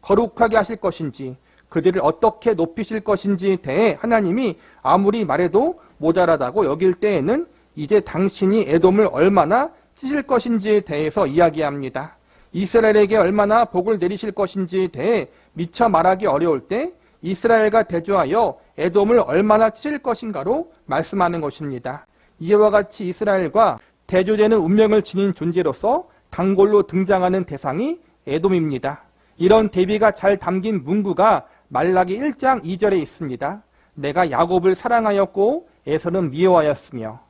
[SPEAKER 1] 거룩하게 하실 것인지, 그들을 어떻게 높이실 것인지에 대해 하나님이 아무리 말해도 모자라다고 여길 때에는 이제 당신이 에돔을 얼마나 찢을 것인지에 대해서 이야기합니다. 이스라엘에게 얼마나 복을 내리실 것인지에 대해 미처 말하기 어려울 때 이스라엘과 대조하여 에돔을 얼마나 찢을 것인가로 말씀하는 것입니다. 이와 같이 이스라엘과 대조되는 운명을 지닌 존재로서 단골로 등장하는 대상이 에돔입니다. 이런 대비가 잘 담긴 문구가 말라기 1장 2절에 있습니다. 내가 야곱을 사랑하였고 에서는 미워하였으며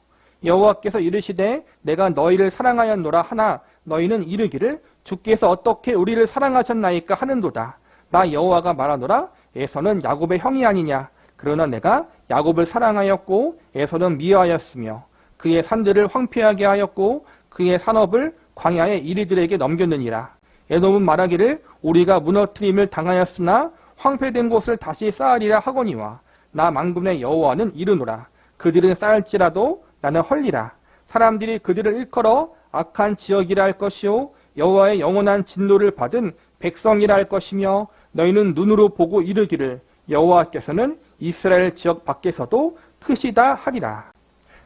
[SPEAKER 1] 여호와께서 이르시되 내가 너희를 사랑하였노라 하나 너희는 이르기를 주께서 어떻게 우리를 사랑하셨나이까 하는도다. 나 여호와가 말하노라 에서는 야곱의 형이 아니냐. 그러나 내가 야곱을 사랑하였고 에서는 미워하였으며 그의 산들을 황폐하게 하였고 그의 산업을 광야의 이리들에게 넘겼느니라. 에돔은 말하기를 우리가 무너뜨림을 당하였으나 황폐된 곳을 다시 쌓으리라 하거니와 나 만군의 여호와는 이르노라. 그들은 쌓을지라도 나는 헐리라. 사람들이 그들을 일컬어 악한 지역이라 할 것이요 여호와의 영원한 진노를 받은 백성이라 할 것이며 너희는 눈으로 보고 이르기를 여호와께서는 이스라엘 지역 밖에서도 크시다 하리라.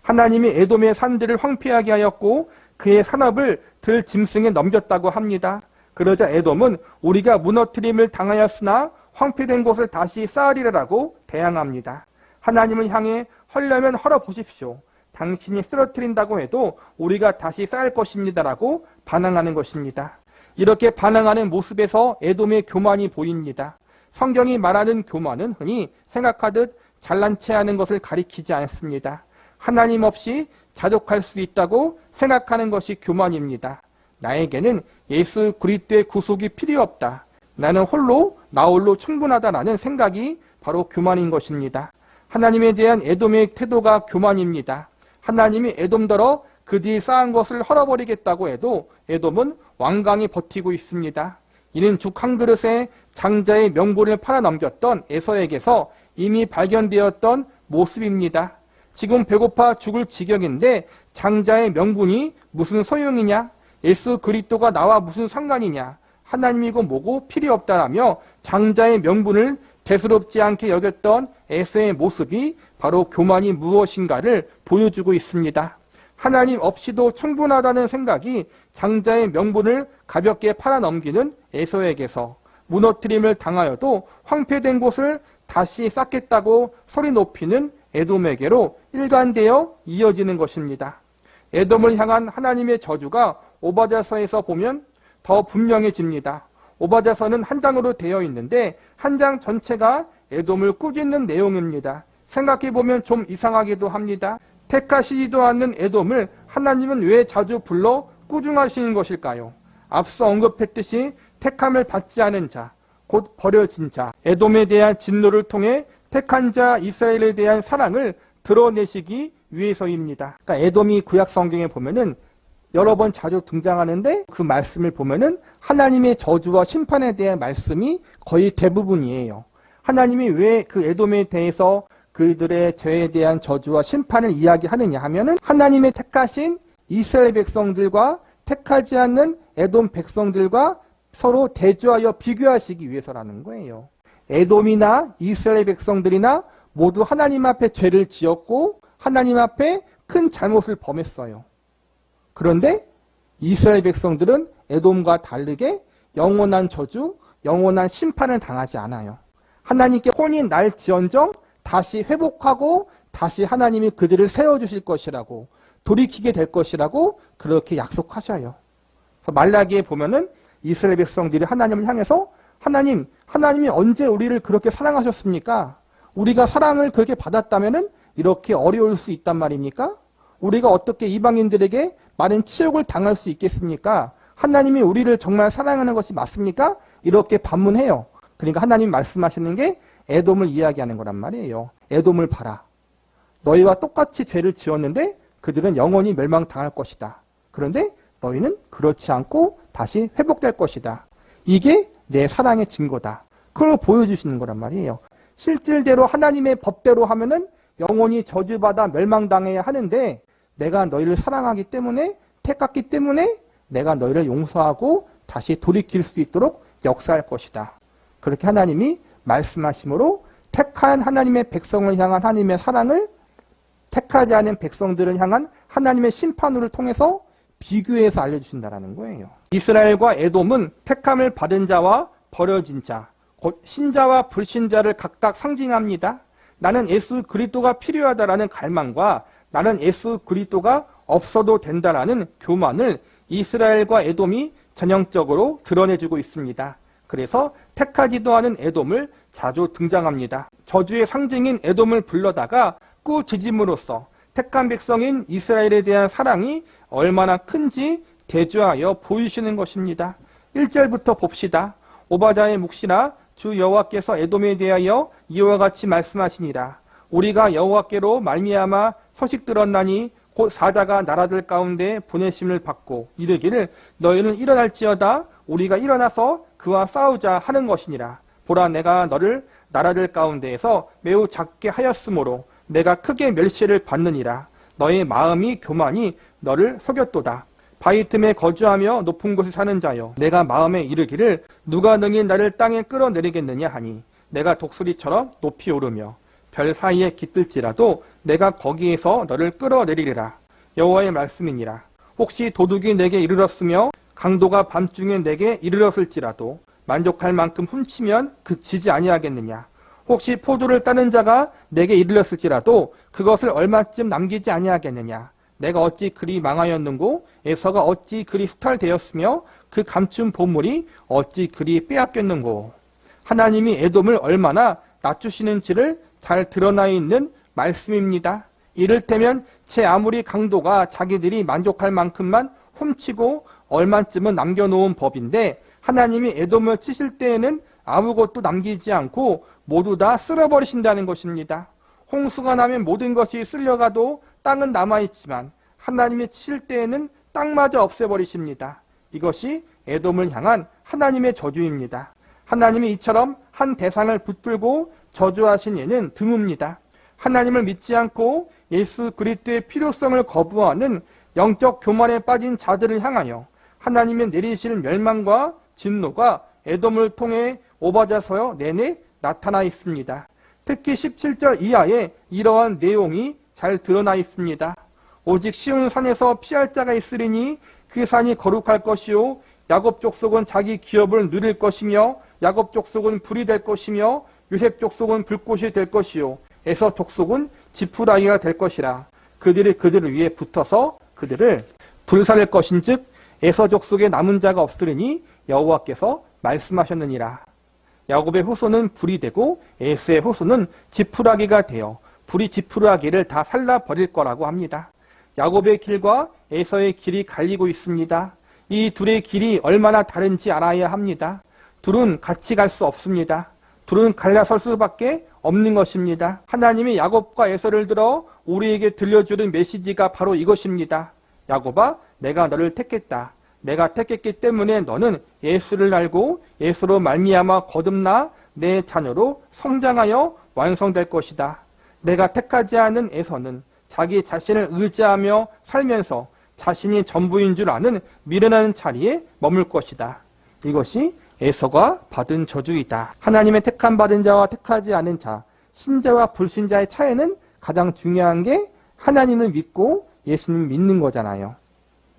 [SPEAKER 1] 하나님이 에돔의 산들을 황폐하게 하였고 그의 산업을 들 짐승에 넘겼다고 합니다. 그러자 에돔은 우리가 무너뜨림을 당하였으나 황폐된 곳을 다시 쌓으리라라고 대항합니다. 하나님을 향해 헐려면 헐어보십시오. 당신이 쓰러뜨린다고 해도 우리가 다시 쌓을 것입니다라고 반항하는 것입니다. 이렇게 반항하는 모습에서 에돔의 교만이 보입니다. 성경이 말하는 교만은 흔히 생각하듯 잘난 체 하는 것을 가리키지 않습니다. 하나님 없이 자족할 수 있다고 생각하는 것이 교만입니다. 나에게는 예수 그리스도의 구속이 필요 없다. 나는 나 홀로 충분하다라는 생각이 바로 교만인 것입니다. 하나님에 대한 에돔의 태도가 교만입니다. 하나님이 에돔더러 그들이 쌓은 것을 헐어버리겠다고 해도 에돔은 완강히 버티고 있습니다. 이는 죽 한 그릇에 장자의 명분을 팔아넘겼던 에서에게서 이미 발견되었던 모습입니다. 지금 배고파 죽을 지경인데 장자의 명분이 무슨 소용이냐? 예수 그리스도가 나와 무슨 상관이냐? 하나님이고 뭐고 필요 없다라며 장자의 명분을 대수롭지 않게 여겼던 에서의 모습이 바로 교만이 무엇인가를 보여주고 있습니다. 하나님 없이도 충분하다는 생각이 장자의 명분을 가볍게 팔아넘기는 에서에게서 무너뜨림을 당하여도 황폐된 곳을 다시 쌓겠다고 소리 높이는 에돔에게로 일관되어 이어지는 것입니다. 에돔을 향한 하나님의 저주가 오바댜서에서 보면 더 분명해집니다. 오바댜서는 한 장으로 되어 있는데 한 장 전체가 에돔을 꾸짖는 내용입니다. 생각해보면 좀 이상하기도 합니다. 택하시지도 않는 에돔을 하나님은 왜 자주 불러 꾸중하시는 것일까요? 앞서 언급했듯이 택함을 받지 않은 자, 곧 버려진 자, 에돔에 대한 진노를 통해 택한 자 이스라엘에 대한 사랑을 드러내시기 위해서입니다. 그러니까 에돔이 구약 성경에 보면은 여러 번 자주 등장하는데 그 말씀을 보면은 하나님의 저주와 심판에 대한 말씀이 거의 대부분이에요. 하나님이 왜 그 에돔에 대해서 그들의 죄에 대한 저주와 심판을 이야기하느냐 하면은 하나님의 택하신 이스라엘 백성들과 택하지 않는 에돔 백성들과 서로 대조하여 비교하시기 위해서라는 거예요. 에돔이나 이스라엘 백성들이나 모두 하나님 앞에 죄를 지었고 하나님 앞에 큰 잘못을 범했어요. 그런데 이스라엘 백성들은 에돔과 다르게 영원한 저주, 영원한 심판을 당하지 않아요. 하나님께 혼이 날지언정 다시 회복하고 다시 하나님이 그들을 세워주실 것이라고 돌이키게 될 것이라고 그렇게 약속하셔요. 말라기에 보면은 이스라엘 백성들이 하나님을 향해서 하나님이 언제 우리를 그렇게 사랑하셨습니까? 우리가 사랑을 그렇게 받았다면은 이렇게 어려울 수 있단 말입니까? 우리가 어떻게 이방인들에게 많은 치욕을 당할 수 있겠습니까? 하나님이 우리를 정말 사랑하는 것이 맞습니까? 이렇게 반문해요. 그러니까 하나님 말씀하시는 게 에돔을 이야기하는 거란 말이에요. 에돔을 봐라. 너희와 똑같이 죄를 지었는데 그들은 영원히 멸망당할 것이다. 그런데 너희는 그렇지 않고 다시 회복될 것이다. 이게 내 사랑의 증거다. 그걸 보여주시는 거란 말이에요. 실질대로 하나님의 법대로 하면은 영원히 저주받아 멸망당해야 하는데 내가 너희를 사랑하기 때문에 택했기 때문에 내가 너희를 용서하고 다시 돌이킬 수 있도록 역사할 것이다. 그렇게 하나님이 말씀하심으로 택한 하나님의 백성을 향한 하나님의 사랑을 택하지 않은 백성들을 향한 하나님의 심판을 통해서 비교해서 알려주신다는 거예요. 이스라엘과 에돔은 택함을 받은 자와 버려진 자, 곧 신자와 불신자를 각각 상징합니다. 나는 예수 그리스도가 필요하다라는 갈망과 나는 예수 그리스도가 없어도 된다라는 교만을 이스라엘과 에돔이 전형적으로 드러내주고 있습니다. 그래서 택하지도 않은 에돔을 자주 등장합니다. 저주의 상징인 에돔을 불러다가 꾸짖음으로써 택한 백성인 이스라엘에 대한 사랑이 얼마나 큰지 대조하여 보이시는 것입니다. 1절부터 봅시다. 오바댜의 묵시나 주 여호와께서 에돔에 대하여 이와 같이 말씀하시니라. 우리가 여호와께로 말미암아 소식 들었나니 곧 사자가 나라들 가운데 보내심을 받고 이르기를 너희는 일어날지어다 우리가 일어나서 그와 싸우자 하는 것이니라. 보라 내가 너를 나라들 가운데에서 매우 작게 하였으므로 내가 크게 멸시를 받느니라. 너의 마음이 교만이 너를 속였도다. 바위 틈에 거주하며 높은 곳에 사는 자여 내가 마음에 이르기를 누가 능히 나를 땅에 끌어내리겠느냐 하니 내가 독수리처럼 높이 오르며 별 사이에 깃들지라도 내가 거기에서 너를 끌어내리리라. 여호와의 말씀이니라. 혹시 도둑이 내게 이르렀으며 강도가 밤중에 내게 이르렀을지라도 만족할 만큼 훔치면 그치지 아니하겠느냐. 혹시 포도를 따는 자가 내게 이르렀을지라도 그것을 얼마쯤 남기지 아니하겠느냐. 내가 어찌 그리 망하였는고 에서가 어찌 그리 수탈되었으며 그 감춘 보물이 어찌 그리 빼앗겼는고. 하나님이 에돔을 얼마나 낮추시는지를 잘 드러나 있는 말씀입니다. 이를테면 제 아무리 강도가 자기들이 만족할 만큼만 훔치고 얼마쯤은 남겨놓은 법인데 하나님이 에돔을 치실 때에는 아무것도 남기지 않고 모두 다 쓸어버리신다는 것입니다. 홍수가 나면 모든 것이 쓸려가도 땅은 남아있지만 하나님이 치실 때에는 땅마저 없애버리십니다. 이것이 에돔을 향한 하나님의 저주입니다. 하나님이 이처럼 한 대상을 붙들고 저주하신 예는 드뭅니다. 하나님을 믿지 않고 예수 그리스도의 필요성을 거부하는 영적 교만에 빠진 자들을 향하여 하나님의 내리실 멸망과 진노가 에돔을 통해 오바자서 내내 나타나 있습니다. 특히 17절 이하에 이러한 내용이 잘 드러나 있습니다. 오직 시온 산에서 피할 자가 있으리니 그 산이 거룩할 것이요 야곱 족속은 자기 기업을 누릴 것이며 야곱 족속은 불이 될 것이며 요셉 족속은 불꽃이 될 것이요 에서 족속은 지푸라기가 될 것이라. 그들이 그들을 위해 붙어서 그들을 불살릴 것인즉 에서 족속에 남은 자가 없으리니 여호와께서 말씀하셨느니라. 야곱의 후손은 불이 되고 에서의 후손은 지푸라기가 되어 불이 지푸라기를 다 살라버릴 거라고 합니다. 야곱의 길과 에서의 길이 갈리고 있습니다. 이 둘의 길이 얼마나 다른지 알아야 합니다. 둘은 같이 갈 수 없습니다. 둘은 갈라설 수밖에 없는 것입니다. 하나님이 야곱과 에서를 들어 우리에게 들려주는 메시지가 바로 이것입니다. 야곱아, 내가 너를 택했다. 내가 택했기 때문에 너는 예수를 알고 예수로 말미암아 거듭나 내 자녀로 성장하여 완성될 것이다. 내가 택하지 않은 에서는 자기 자신을 의지하며 살면서 자신이 전부인 줄 아는 미련한 자리에 머물 것이다. 이것이 에서가 받은 저주이다. 하나님의 택함 받은 자와 택하지 않은 자, 신자와 불신자의 차이는 가장 중요한 게 하나님을 믿고 예수님을 믿는 거잖아요.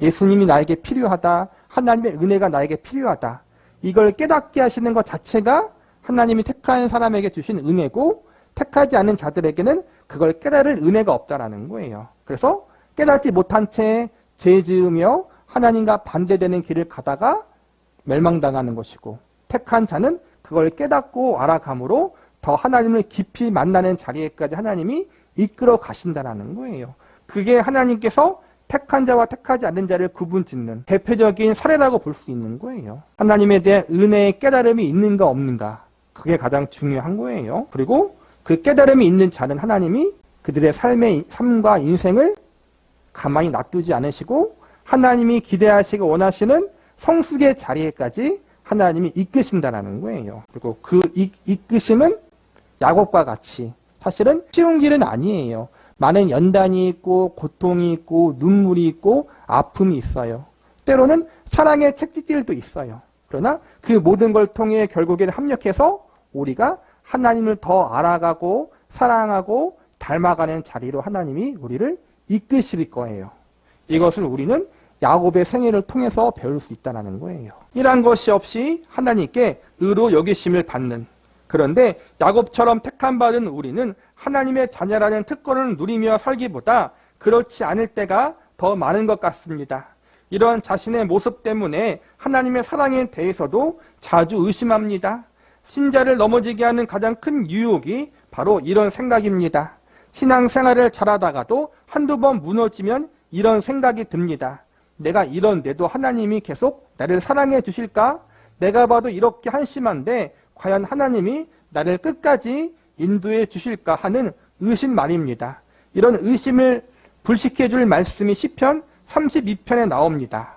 [SPEAKER 1] 예수님이 나에게 필요하다. 하나님의 은혜가 나에게 필요하다. 이걸 깨닫게 하시는 것 자체가 하나님이 택한 사람에게 주신 은혜고 택하지 않은 자들에게는 그걸 깨달을 은혜가 없다라는 거예요. 그래서 깨닫지 못한 채 죄 지으며 하나님과 반대되는 길을 가다가 멸망당하는 것이고 택한 자는 그걸 깨닫고 알아감으로 더 하나님을 깊이 만나는 자리에까지 하나님이 이끌어 가신다라는 거예요. 그게 하나님께서 택한 자와 택하지 않는 자를 구분짓는 대표적인 사례라고 볼 수 있는 거예요. 하나님에 대한 은혜의 깨달음이 있는가 없는가, 그게 가장 중요한 거예요. 그리고 그 깨달음이 있는 자는 하나님이 그들의 삶과 인생을 가만히 놔두지 않으시고 하나님이 기대하시고 원하시는 성숙의 자리에까지 하나님이 이끄신다라는 거예요. 그리고 그 이끄심은 야곱과 같이 사실은 쉬운 길은 아니에요. 많은 연단이 있고 고통이 있고 눈물이 있고 아픔이 있어요. 때로는 사랑의 채찍질도 있어요. 그러나 그 모든 걸 통해 결국에는 합력해서 우리가 하나님을 더 알아가고 사랑하고 닮아가는 자리로 하나님이 우리를 이끄실 거예요. 이것을 우리는 야곱의 생애를 통해서 배울 수 있다는 거예요. 이러한 것이 없이 하나님께 의로 여기심을 받는, 그런데 야곱처럼 택함받은 우리는 하나님의 자녀라는 특권을 누리며 살기보다 그렇지 않을 때가 더 많은 것 같습니다. 이런 자신의 모습 때문에 하나님의 사랑에 대해서도 자주 의심합니다. 신자를 넘어지게 하는 가장 큰 유혹이 바로 이런 생각입니다. 신앙생활을 잘하다가도 한두 번 무너지면 이런 생각이 듭니다. 내가 이런데도 하나님이 계속 나를 사랑해 주실까? 내가 봐도 이렇게 한심한데 과연 하나님이 나를 끝까지 인도해 주실까 하는 의심 말입니다. 이런 의심을 불식해 줄 말씀이 시편 32편에 나옵니다.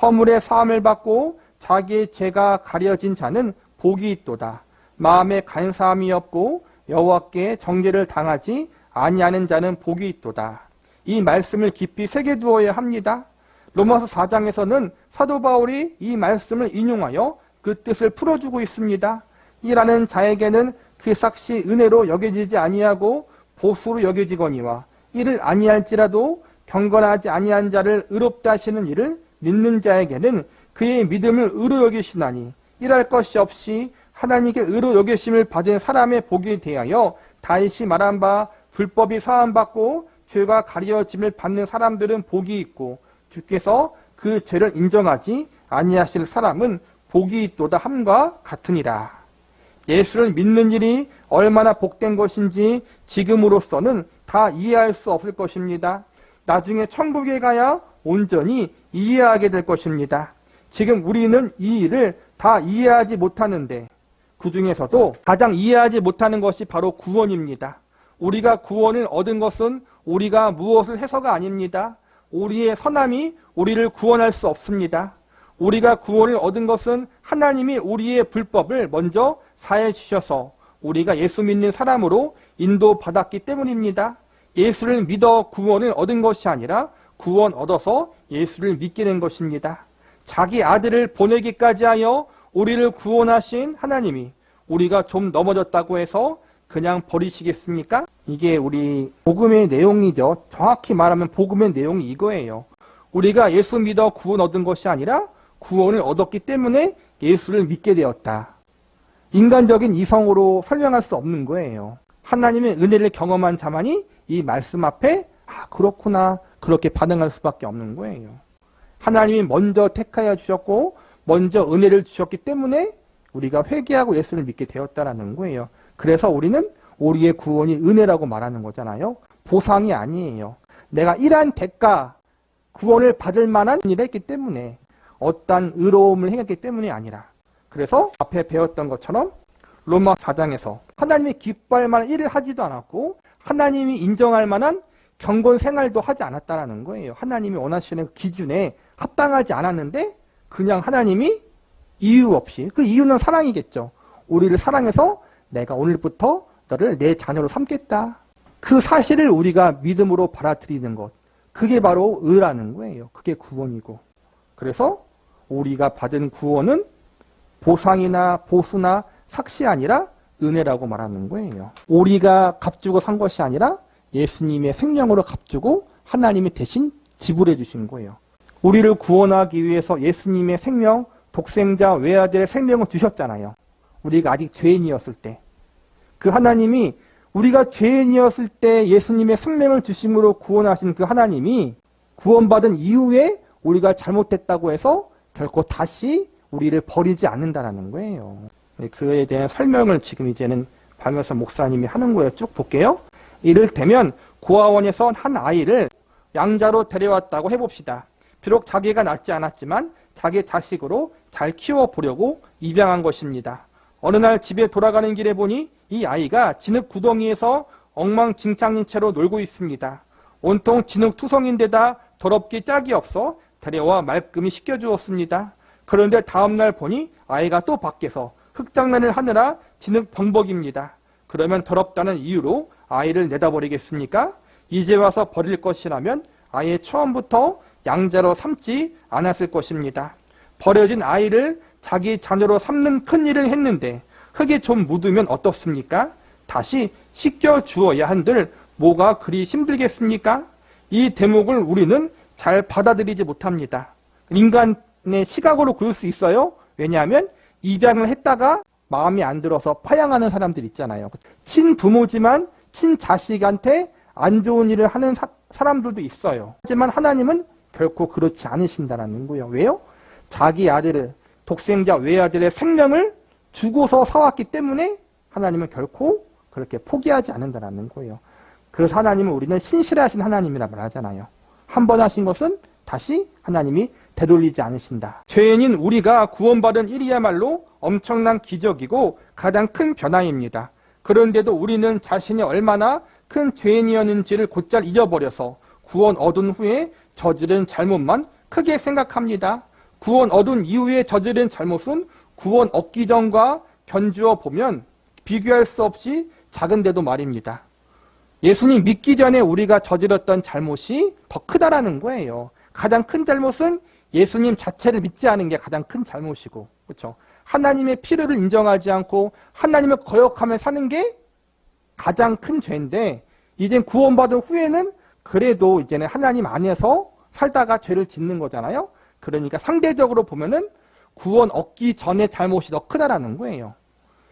[SPEAKER 1] 허물의 사함을 받고 자기의 죄가 가려진 자는 복이 있도다. 마음에 간사함이 없고 여호와께 정죄를 당하지 아니하는 자는 복이 있도다. 이 말씀을 깊이 새겨두어야 합니다. 로마서 4장에서는 사도 바울이 이 말씀을 인용하여 그 뜻을 풀어주고 있습니다. 일하는 자에게는 그 삭시 은혜로 여겨지지 아니하고 보수로 여겨지거니와 이를 아니할지라도 경건하지 아니한 자를 의롭다 하시는 이를 믿는 자에게는 그의 믿음을 의로 여기시나니 일할 것이 없이 하나님께 의로 여기심을 받은 사람의 복에 대하여 다윗이 말한 바 불법이 사함받고 죄가 가려짐을 받는 사람들은 복이 있고 주께서 그 죄를 인정하지 아니하실 사람은 복이 있도다 함과 같으니라. 예수를 믿는 일이 얼마나 복된 것인지 지금으로서는 다 이해할 수 없을 것입니다. 나중에 천국에 가야 온전히 이해하게 될 것입니다. 지금 우리는 이 일을 다 이해하지 못하는데 그 중에서도 가장 이해하지 못하는 것이 바로 구원입니다. 우리가 구원을 얻은 것은 우리가 무엇을 해서가 아닙니다. 우리의 선함이 우리를 구원할 수 없습니다. 우리가 구원을 얻은 것은 하나님이 우리의 불법을 먼저 사해 주셔서 우리가 예수 믿는 사람으로 인도받았기 때문입니다. 예수를 믿어 구원을 얻은 것이 아니라 구원 얻어서 예수를 믿게 된 것입니다. 자기 아들을 보내기까지 하여 우리를 구원하신 하나님이 우리가 좀 넘어졌다고 해서 그냥 버리시겠습니까? 이게 우리 복음의 내용이죠. 정확히 말하면 복음의 내용이 이거예요. 우리가 예수 믿어 구원 얻은 것이 아니라 구원을 얻었기 때문에 예수를 믿게 되었다. 인간적인 이성으로 설명할 수 없는 거예요. 하나님의 은혜를 경험한 자만이 이 말씀 앞에 그렇구나 그렇게 반응할 수밖에 없는 거예요. 하나님이 먼저 택하여 주셨고 먼저 은혜를 주셨기 때문에 우리가 회개하고 예수를 믿게 되었다라는 거예요. 그래서 우리는 우리의 구원이 은혜라고 말하는 거잖아요. 보상이 아니에요. 내가 일한 대가 구원을 받을 만한 일을 했기 때문에 어떠한 의로움을 행했기 때문이 아니라 그래서 앞에 배웠던 것처럼 로마 4장에서 하나님이 기뻐할 만한 일을 하지도 않았고 하나님이 인정할 만한 경건 생활도 하지 않았다라는 거예요. 하나님이 원하시는 기준에 합당하지 않았는데 그냥 하나님이 이유 없이 그 이유는 사랑이겠죠. 우리를 사랑해서 내가 오늘부터 너를 내 자녀로 삼겠다. 그 사실을 우리가 믿음으로 받아들이는 것. 그게 바로 의라는 거예요. 그게 구원이고. 그래서 우리가 받은 구원은 보상이나 보수나 삭시 아니라 은혜라고 말하는 거예요. 우리가 값주고 산 것이 아니라 예수님의 생명으로 값주고 하나님이 대신 지불해 주신 거예요. 우리를 구원하기 위해서 예수님의 생명, 독생자 외아들의 생명을 주셨잖아요. 우리가 아직 죄인이었을 때. 그 하나님이 우리가 죄인이었을 때 예수님의 생명을 주심으로 구원하신 그 하나님이 구원받은 이후에 우리가 잘못했다고 해서 결코 다시 우리를 버리지 않는다는 거예요. 그에 대한 설명을 지금 이제는 박영선 목사님이 하는 거예요. 쭉 볼게요. 이를테면 고아원에서 한 아이를 양자로 데려왔다고 해봅시다. 비록 자기가 낳지 않았지만 자기 자식으로 잘 키워보려고 입양한 것입니다. 어느 날 집에 돌아가는 길에 보니 이 아이가 진흙 구덩이에서 엉망진창인 채로 놀고 있습니다. 온통 진흙투성인데다 더럽기 짝이 없어 데려와 말끔히 씻겨주었습니다. 그런데 다음날 보니 아이가 또 밖에서 흙장난을 하느라 진흙 범벅입니다. 그러면 더럽다는 이유로 아이를 내다버리겠습니까? 이제 와서 버릴 것이라면 아예 처음부터 양자로 삼지 않았을 것입니다. 버려진 아이를 자기 자녀로 삼는 큰일을 했는데 흙에 좀 묻으면 어떻습니까? 다시 씻겨주어야 한들 뭐가 그리 힘들겠습니까? 이 대목을 우리는 잘 받아들이지 못합니다. 인간의 시각으로 그럴 수 있어요. 왜냐하면 입양을 했다가 마음이 안 들어서 파양하는 사람들 있잖아요. 친부모지만 친자식한테 안 좋은 일을 하는 사람들도 있어요. 하지만 하나님은 결코 그렇지 않으신다는 거예요. 왜요? 자기 아들을 독생자 외아들의 생명을 주고서 사왔기 때문에 하나님은 결코 그렇게 포기하지 않는다는 거예요. 그래서 하나님은 우리는 신실하신 하나님이라 말하잖아요. 한 번 하신 것은 다시 하나님이 되돌리지 않으신다. 죄인인 우리가 구원받은 일이야말로 엄청난 기적이고 가장 큰 변화입니다. 그런데도 우리는 자신이 얼마나 큰 죄인이었는지를 곧잘 잊어버려서 구원 얻은 후에 저지른 잘못만 크게 생각합니다. 구원 얻은 이후에 저지른 잘못은 구원 얻기 전과 견주어 보면 비교할 수 없이 작은데도 말입니다. 예수님 믿기 전에 우리가 저질렀던 잘못이 더 크다라는 거예요. 가장 큰 잘못은 예수님 자체를 믿지 않은 게 가장 큰 잘못이고, 그렇죠? 하나님의 필요를 인정하지 않고 하나님을 거역하며 사는 게 가장 큰 죄인데, 이젠 구원받은 후에는 그래도 이제는 하나님 안에서 살다가 죄를 짓는 거잖아요. 그러니까 상대적으로 보면은 구원 얻기 전에 잘못이 더 크다라는 거예요.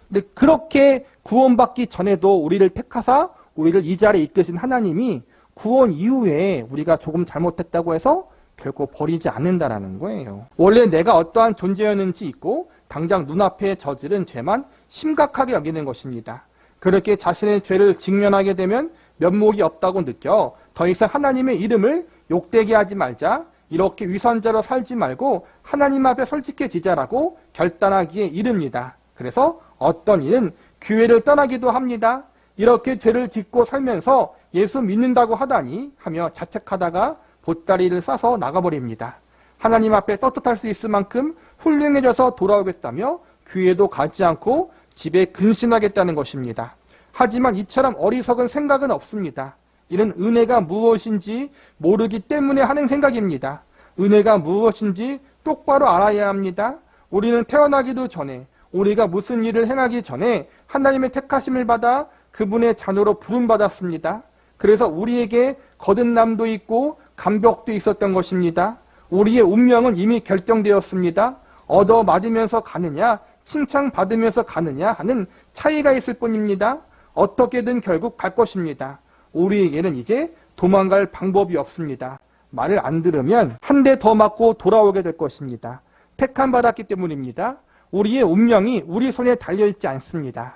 [SPEAKER 1] 근데 그렇게 구원받기 전에도 우리를 택하사 우리를 이 자리에 이끄신 하나님이 구원 이후에 우리가 조금 잘못했다고 해서 결코 버리지 않는다라는 거예요. 원래 내가 어떠한 존재였는지 있고 당장 눈앞에 저지른 죄만 심각하게 여기는 것입니다. 그렇게 자신의 죄를 직면하게 되면 면목이 없다고 느껴 더 이상 하나님의 이름을 욕되게 하지 말자, 이렇게 위선자로 살지 말고 하나님 앞에 솔직해지자라고 결단하기에 이릅니다. 그래서 어떤 이는 교회를 떠나기도 합니다. 이렇게 죄를 짓고 살면서 예수 믿는다고 하다니 하며 자책하다가 보따리를 싸서 나가버립니다. 하나님 앞에 떳떳할 수 있을 만큼 훌륭해져서 돌아오겠다며 교회도 가지 않고 집에 근신하겠다는 것입니다. 하지만 이처럼 어리석은 생각은 없습니다. 이는 은혜가 무엇인지 모르기 때문에 하는 생각입니다. 은혜가 무엇인지 똑바로 알아야 합니다. 우리는 태어나기도 전에, 우리가 무슨 일을 행하기 전에 하나님의 택하심을 받아 그분의 자녀로 부름받았습니다. 그래서 우리에게 거듭남도 있고 감격도 있었던 것입니다. 우리의 운명은 이미 결정되었습니다. 얻어맞으면서 가느냐, 칭찬받으면서 가느냐 하는 차이가 있을 뿐입니다. 어떻게든 결국 갈 것입니다. 우리에게는 이제 도망갈 방법이 없습니다. 말을 안 들으면 한 대 더 맞고 돌아오게 될 것입니다. 택함 받았기 때문입니다. 우리의 운명이 우리 손에 달려있지 않습니다.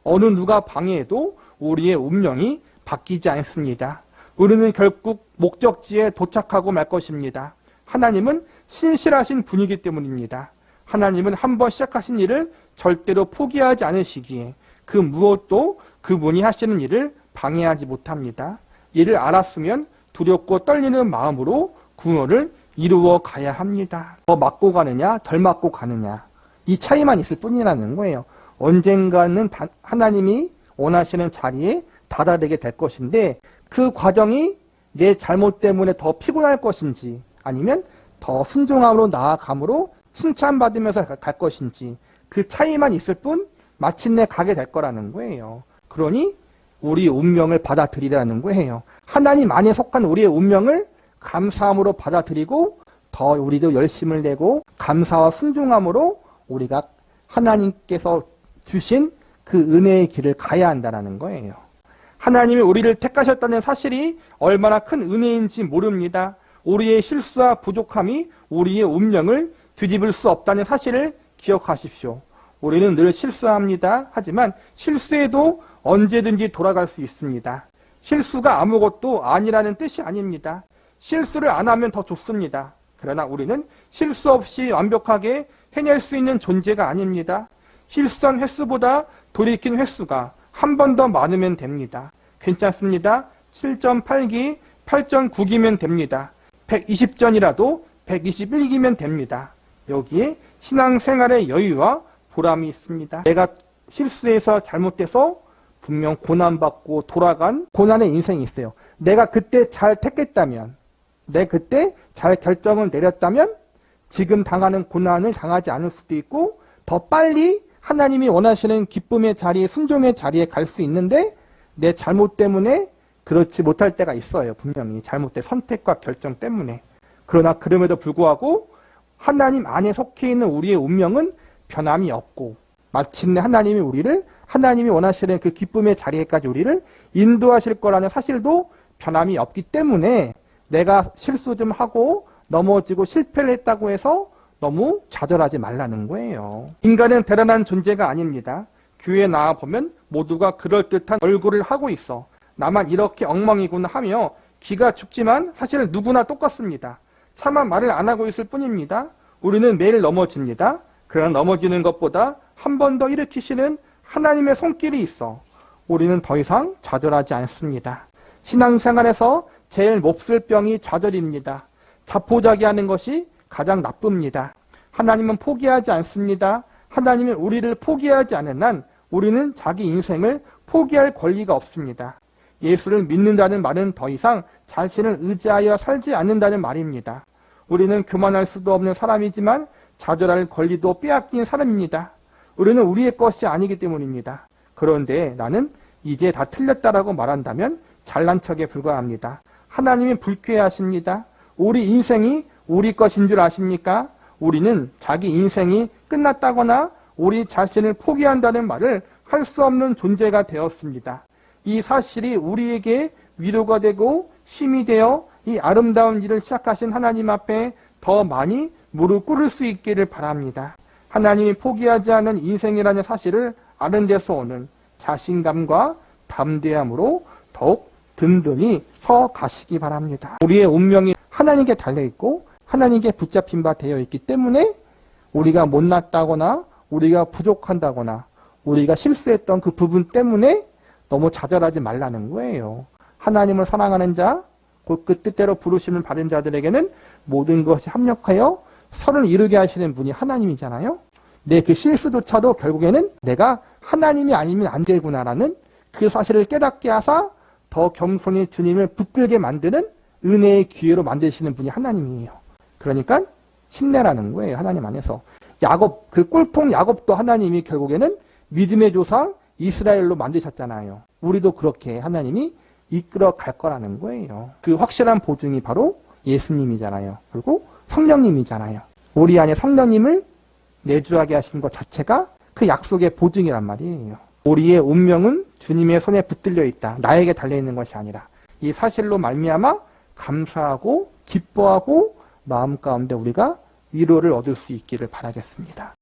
[SPEAKER 1] 어느 누가 방해해도 우리의 운명이 바뀌지 않습니다. 우리는 결국 목적지에 도착하고 말 것입니다. 하나님은 신실하신 분이기 때문입니다. 하나님은 한번 시작하신 일을 절대로 포기하지 않으시기에 그 무엇도 그분이 하시는 일을 방해하지 못합니다. 이를 알았으면 두렵고 떨리는 마음으로 구원을 이루어 가야 합니다. 더 맞고 가느냐, 덜 맞고 가느냐, 이 차이만 있을 뿐이라는 거예요. 언젠가는 하나님이 원하시는 자리에 다다르게 될 것인데 그 과정이 내 잘못 때문에 더 피곤할 것인지 아니면 더 순종함으로 나아감으로 칭찬받으면서 갈 것인지 그 차이만 있을 뿐 마침내 가게 될 거라는 거예요. 그러니 우리 운명을 받아들이라는 거예요. 하나님 안에 속한 우리의 운명을 감사함으로 받아들이고 더 우리도 열심을 내고 감사와 순종함으로 우리가 하나님께서 주신 그 은혜의 길을 가야 한다는 거예요. 하나님이 우리를 택하셨다는 사실이 얼마나 큰 은혜인지 모릅니다. 우리의 실수와 부족함이 우리의 운명을 뒤집을 수 없다는 사실을 기억하십시오. 우리는 늘 실수합니다. 하지만 실수해도 언제든지 돌아갈 수 있습니다. 실수가 아무것도 아니라는 뜻이 아닙니다. 실수를 안 하면 더 좋습니다. 그러나 우리는 실수 없이 완벽하게 해낼 수 있는 존재가 아닙니다. 실수한 횟수보다 돌이킨 횟수가 한 번 더 많으면 됩니다. 괜찮습니다. 7.8기, 8.9기면 됩니다. 120전이라도 121기면 됩니다. 여기에 신앙생활의 여유와 보람이 있습니다. 내가 실수해서 잘못돼서 분명 고난받고 돌아간 고난의 인생이 있어요. 내가 그때 잘 택했다면, 내가 그때 잘 결정을 내렸다면 지금 당하는 고난을 당하지 않을 수도 있고 더 빨리 하나님이 원하시는 기쁨의 자리에, 순종의 자리에 갈 수 있는데 내 잘못 때문에 그렇지 못할 때가 있어요. 분명히 잘못된 선택과 결정 때문에. 그러나 그럼에도 불구하고 하나님 안에 속해 있는 우리의 운명은 변함이 없고 마침내 하나님이 우리를 하나님이 원하시는 그 기쁨의 자리에까지 우리를 인도하실 거라는 사실도 변함이 없기 때문에 내가 실수 좀 하고 넘어지고 실패를 했다고 해서 너무 좌절하지 말라는 거예요. 인간은 대단한 존재가 아닙니다. 교회에 나와보면 모두가 그럴듯한 얼굴을 하고 있어. 나만 이렇게 엉망이구나 하며 기가 죽지만 사실은 누구나 똑같습니다. 차마 말을 안 하고 있을 뿐입니다. 우리는 매일 넘어집니다. 그러나 넘어지는 것보다 한 번 더 일으키시는 하나님의 손길이 있어 우리는 더 이상 좌절하지 않습니다. 신앙생활에서 제일 몹쓸 병이 좌절입니다. 자포자기하는 것이 가장 나쁩니다. 하나님은 포기하지 않습니다. 하나님은 우리를 포기하지 않은 한 우리는 자기 인생을 포기할 권리가 없습니다. 예수를 믿는다는 말은 더 이상 자신을 의지하여 살지 않는다는 말입니다. 우리는 교만할 수도 없는 사람이지만 좌절할 권리도 빼앗긴 사람입니다. 우리는 우리의 것이 아니기 때문입니다. 그런데 나는 이제 다 틀렸다라고 말한다면 잘난 척에 불과합니다. 하나님이 불쾌하십니다. 우리 인생이 우리 것인 줄 아십니까? 우리는 자기 인생이 끝났다거나 우리 자신을 포기한다는 말을 할 수 없는 존재가 되었습니다. 이 사실이 우리에게 위로가 되고 힘이 되어 이 아름다운 일을 시작하신 하나님 앞에 더 많이 무릎 꿇을 수 있기를 바랍니다. 하나님이 포기하지 않은 인생이라는 사실을 아는 데서 오는 자신감과 담대함으로 더욱 든든히 서 가시기 바랍니다. 우리의 운명이 하나님께 달려있고 하나님께 붙잡힌 바 되어 있기 때문에 우리가 못났다거나 우리가 부족한다거나 우리가 실수했던 그 부분 때문에 너무 좌절하지 말라는 거예요. 하나님을 사랑하는 자, 곧 그 뜻대로 부르심을 받은 자들에게는 모든 것이 합력하여 선을 이루게 하시는 분이 하나님이잖아요. 내 그 실수조차도 결국에는 내가 하나님이 아니면 안 되구나라는 그 사실을 깨닫게 하사 더 겸손히 주님을 붙들게 만드는 은혜의 기회로 만드시는 분이 하나님이에요. 그러니까 힘내라는 거예요. 하나님 안에서. 야곱, 그 꼴통 야곱도 하나님이 결국에는 믿음의 조상 이스라엘로 만드셨잖아요. 우리도 그렇게 하나님이 이끌어 갈 거라는 거예요. 그 확실한 보증이 바로 예수님이잖아요. 그리고 성령님이잖아요. 우리 안에 성령님을 내주하게 하시는 것 자체가 그 약속의 보증이란 말이에요. 우리의 운명은 주님의 손에 붙들려 있다. 나에게 달려있는 것이 아니라 이 사실로 말미암아 감사하고 기뻐하고 마음 가운데 우리가 위로를 얻을 수 있기를 바라겠습니다.